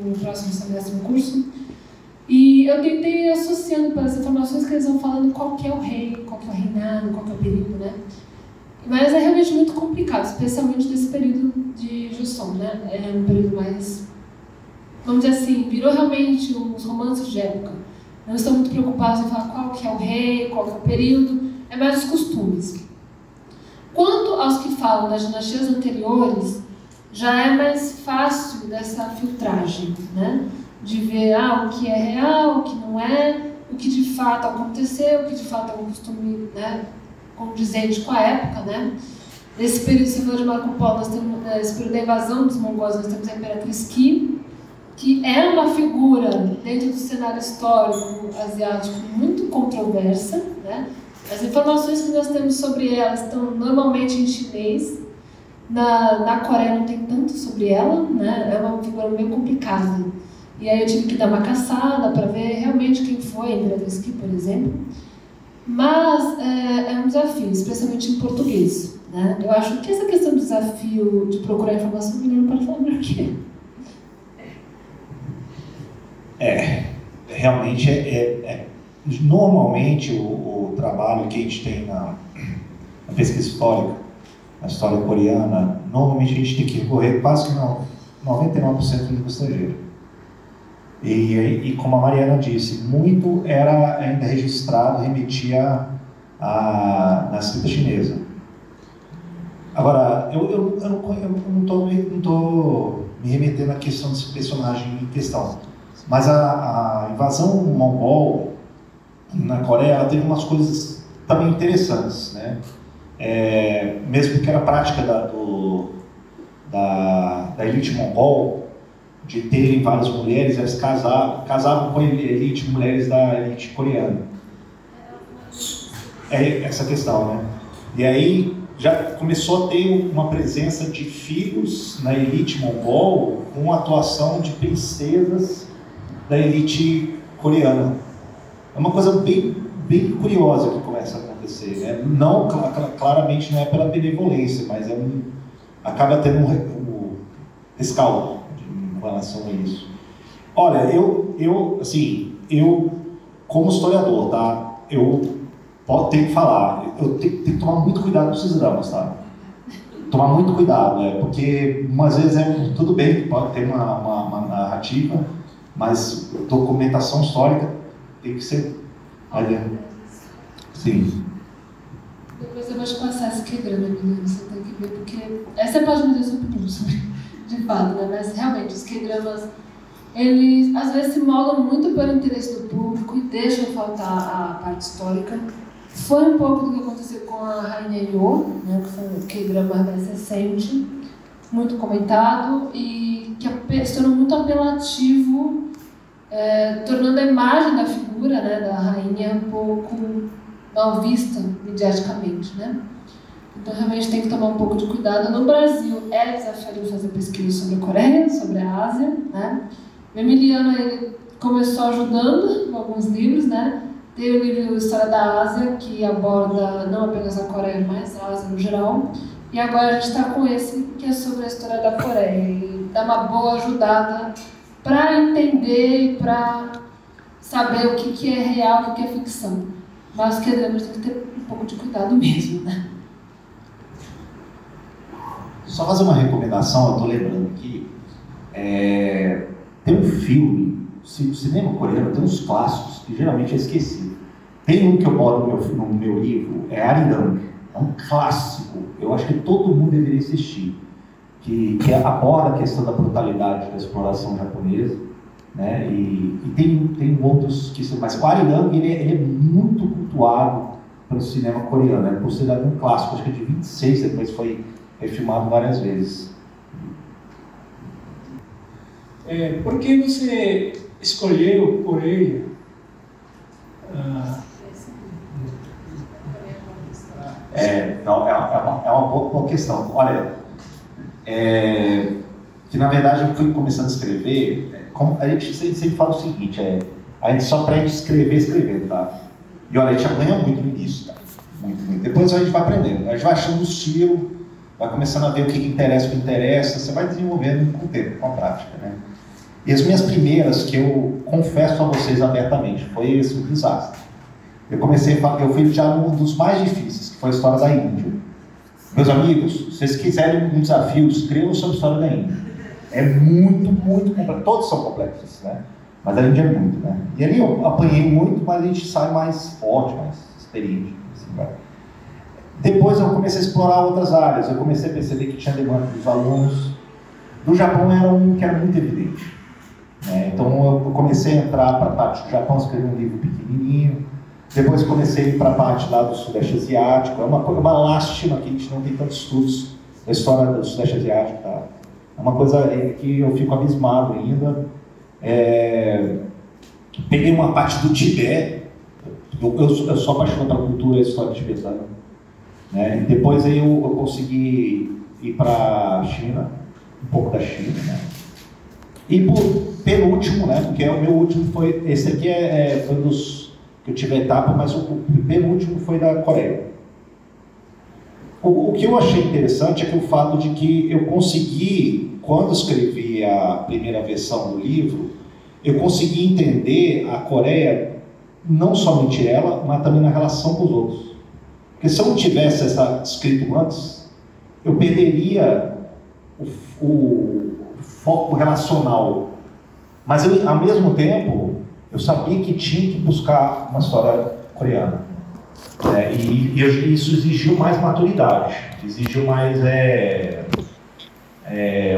[SPEAKER 1] no próximo semestre no curso, e E eu tentei associando para as informações que eles vão falando qual que é o rei, qual que é o reinado, qual que é o período, né? Mas é realmente muito complicado, especialmente nesse período de Joseon, né? É um período mais, vamos dizer assim, virou realmente os romances de época. Não estão muito preocupados em falar qual que é o rei, qual que é o período, é mais os costumes. Quanto aos que falam das dinastias anteriores, já é mais fácil dessa filtragem, né? De ver o que é real, o que não é, o que de fato aconteceu, o que de fato é um costume, né, condizente com a época, né? Nesse período, você falou de Marco Polo, nós temos, nesse período da invasão dos mongóis, nós temos a Imperatriz Qi, que é uma figura dentro do cenário histórico asiático muito controversa, né? As informações que nós temos sobre ela estão normalmente em chinês. Na Coreia não tem tanto sobre ela, né? É uma figura meio complicada. E aí eu tive que dar uma caçada para ver realmente quem foi a Imperatriz Qi, por exemplo. Mas é um desafio, especialmente em português, né? Eu acho que essa questão do desafio de procurar informação, o menino pode falar melhor que eu.
[SPEAKER 3] Realmente normalmente o trabalho que a gente tem na pesquisa histórica, na história coreana, normalmente a gente tem que recorrer quase que 99% língua estrangeira. E como a Mariana disse, muito era ainda registrado, remetia na escrita chinesa. Agora, eu não estou me remetendo à questão desse personagem em questão, mas a invasão mongol na Coreia, ela teve umas coisas também interessantes, né? Mesmo que era prática da elite mongol, de terem várias mulheres, eles casavam com a elite, mulheres da elite coreana. É essa questão, né? E aí já começou a ter uma presença de filhos na elite mongol com a atuação de princesas da elite coreana. É uma coisa bem curiosa que começa a acontecer, né? Não, claramente não é pela benevolência, mas acaba tendo um rescaldo em relação a isso. Olha, eu como historiador, tá? Eu tenho que falar, eu tenho que tomar muito cuidado com esses dramas, tá? Tomar muito cuidado, porque umas vezes tudo bem que pode ter uma narrativa, mas documentação histórica tem que ser. Olha, sim.
[SPEAKER 1] Depois eu vou te passar esse K-drama, menino, você tem que ver, porque essa pode me dar sua opinião sobre, de fato, né? Mas realmente os K-dramas, eles às vezes se moldam muito pelo interesse do público e deixam faltar a parte histórica. Foi um pouco do que aconteceu com a Rainha Yo, né? Que foi um K-drama mais recente, muito comentado e que se tornou muito apelativo, tornando a imagem da figura, né, da rainha um pouco mal vista mediaticamente, né? Então realmente tem que tomar um pouco de cuidado. No Brasil é desafiador fazer pesquisa sobre a Coreia, sobre a Ásia, né? O Emiliano ele começou ajudando com alguns livros, né? Tem o livro História da Ásia, que aborda não apenas a Coreia, mas a Ásia no geral. E agora a gente está com esse, que é sobre a história da Coreia. E dá uma boa ajudada para entender e para saber o que é real e o que é ficção. Mas que devemos ter um pouco de cuidado mesmo, né?
[SPEAKER 3] Só fazer uma recomendação, eu estou lembrando aqui, tem um filme, o cinema coreano tem uns clássicos que geralmente é esquecido. Tem um que eu boto no meu livro, é Arirang, é um clássico, eu acho que todo mundo deveria assistir, que aborda a questão da brutalidade da exploração japonesa, né? E tem outros que são, mas o Arirang ele é muito cultuado pelo cinema coreano, é considerado um clássico, acho que é de 26, depois foi refilmado várias vezes.
[SPEAKER 6] Por que você escolheu Coreia?
[SPEAKER 3] É uma boa questão. Olha, que na verdade eu fui começando a escrever, a gente sempre fala o seguinte, a gente só aprende a escrever, tá? E olha, a gente apanha muito no início, tá? Muito. Depois a gente vai aprendendo, a gente vai achando o estilo, vai começando a ver o que interessa, você vai desenvolvendo com o tempo, com a prática, né? E as minhas primeiras, que eu confesso a vocês abertamente, foi esse um desastre. Eu fui já um dos mais difíceis, que foi a história da Índia. Meus amigos, se vocês quiserem um desafio, escrevam sobre a história da Índia. É muito, muito complexo. Todos são complexos, né? Mas a Índia é muito, né? E ali eu apanhei muito, mas a gente sai mais forte, mais experiente. Assim, vai. Depois eu comecei a explorar outras áreas. Eu comecei a perceber que tinha demanda dos alunos. Do Japão era um que era muito evidente. Né? Então eu comecei a entrar para a parte do Japão, escrevi um livro pequenininho. Depois comecei a ir para a parte lá do Sudeste Asiático. É uma lástima que a gente não tem tantos estudos da história do Sudeste Asiático. Tá? É uma coisa que eu fico abismado ainda. Peguei uma parte do Tibete. Eu sou apaixonado pela cultura e história tibetana. Né? E depois aí eu consegui ir para a China, um pouco da China. Né? E por penúltimo, né? Porque o meu último foi... Esse aqui foi dos... que eu tive a etapa, mas o penúltimo foi da Coreia. O que eu achei interessante é que o fato de que eu consegui, quando escrevi a primeira versão do livro, eu consegui entender a Coreia, não somente ela, mas também na relação com os outros. Porque se eu não tivesse escrito antes, eu perderia o foco relacional. Mas eu, ao mesmo tempo, eu sabia que tinha que buscar uma história coreana. E isso exigiu mais maturidade, exigiu mais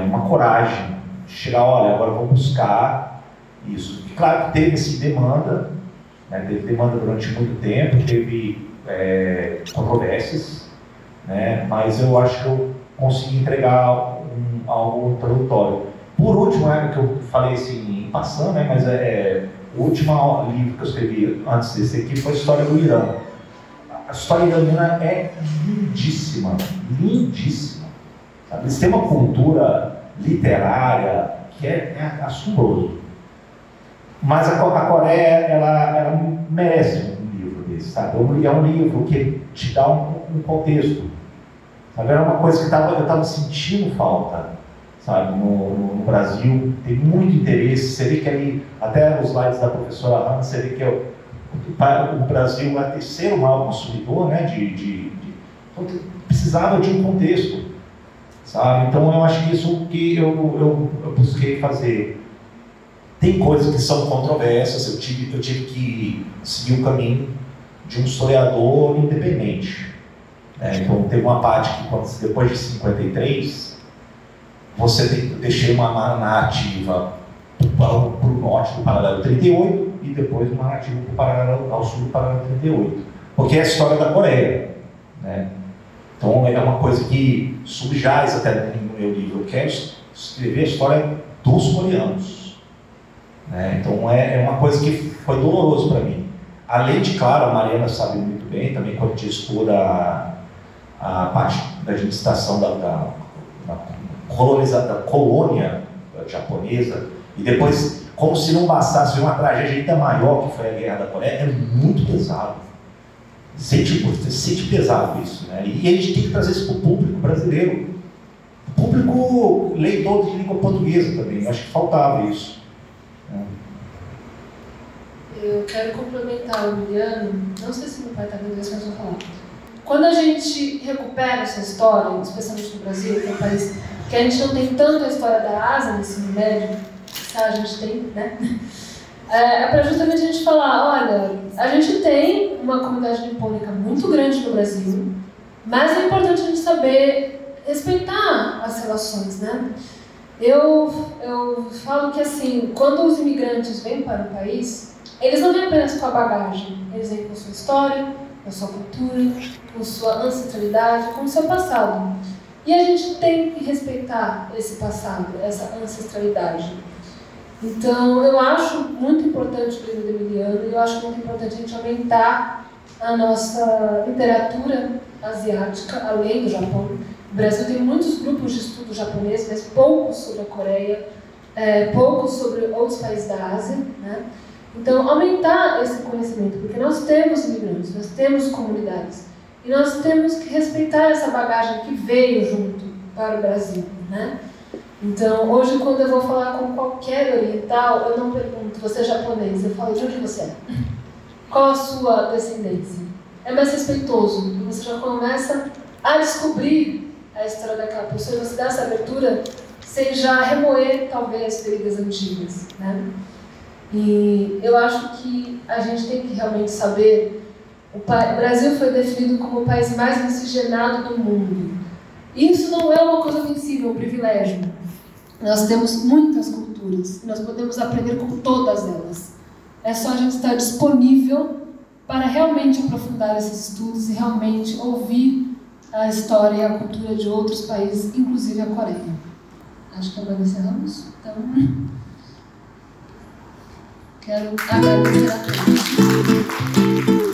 [SPEAKER 3] uma coragem de chegar, olha, agora vou buscar isso. E claro que teve essa demanda, né, teve demanda durante muito tempo, teve controvérsias, né, mas eu acho que eu consegui entregar algo introdutório. Por último, que eu falei assim, passando, né, mas o último livro que eu escrevi antes desse aqui foi a história do Irã. A história iraniana é lindíssima, lindíssima. Sabe? Eles têm uma cultura literária que é assombroso. Mas a Coreia, ela merece um livro desse, sabe? É um livro que te dá um contexto. Sabe? Era uma coisa que eu estava sentindo falta. Sabe, no Brasil tem muito interesse. Você vê que ali, até os slides da professora Hanna, você vê que o Brasil é o terceiro maior consumidor, né, então, precisava de um contexto, sabe? Então eu acho que isso que eu busquei fazer. Tem coisas que são controversas, eu tive que seguir o caminho de um historiador independente. Então tem uma parte que depois de 53, você deixei uma narrativa para o norte do paralelo 38 e depois uma narrativa para o paralelo ao sul do paralelo 38. Porque é a história da Coreia. Né? Então é uma coisa que subjaz até no meu livro. Eu quero escrever a história dos coreanos. Né? Então é uma coisa que foi doloroso para mim. Além de, claro, a Mariana sabe muito bem, também quando a gente estuda a parte da administração da colônia japonesa, e depois, como se não bastasse uma tragédia ainda maior que foi a Guerra da Coreia, é muito pesado. Sente pesado isso, né? E a gente tem que trazer isso para o público brasileiro. O público leitor de língua portuguesa também, eu acho que faltava isso.
[SPEAKER 1] Eu quero complementar o Emiliano, não sei se meu pai está vendo isso, mas vou falar. Quando a gente recupera essa história, especialmente no Brasil, que é um país que a gente não tem tanto a história da Ásia no ensino médio, a gente tem, né? É para justamente a gente falar, olha, a gente tem uma comunidade nipônica muito grande no Brasil, mas é importante a gente saber respeitar as relações, né? Eu falo que, assim, quando os imigrantes vêm para o país, eles não vêm apenas com a bagagem, eles vêm com a sua história, com a sua cultura, com sua ancestralidade, com o seu passado. E a gente tem que respeitar esse passado, essa ancestralidade. Então, eu acho muito importante o livro do Emiliano, e eu acho muito importante a gente aumentar a nossa literatura asiática, além do Japão. O Brasil tem muitos grupos de estudo japonês, mas poucos sobre a Coreia, poucos sobre outros países da Ásia, né? Então, aumentar esse conhecimento, porque nós temos imigrantes, nós temos comunidades, e nós temos que respeitar essa bagagem que veio junto para o Brasil, né? Então, hoje, quando eu vou falar com qualquer oriental, eu não pergunto, você é japonês? Eu falo, de onde você é? Qual a sua descendência? É mais respeitoso. E você já começa a descobrir a história daquela pessoa, e você dá essa abertura sem já remoer, talvez, feridas antigas, né? E eu acho que a gente tem que realmente saber, o Brasil foi definido como o país mais miscigenado do mundo. Isso não é uma coisa vencível, um privilégio. Nós temos muitas culturas e nós podemos aprender com todas elas. É só a gente estar disponível para realmente aprofundar esses estudos e realmente ouvir a história e a cultura de outros países, inclusive a Coreia. Acho que agora encerramos. Então, quero agradecer a todos.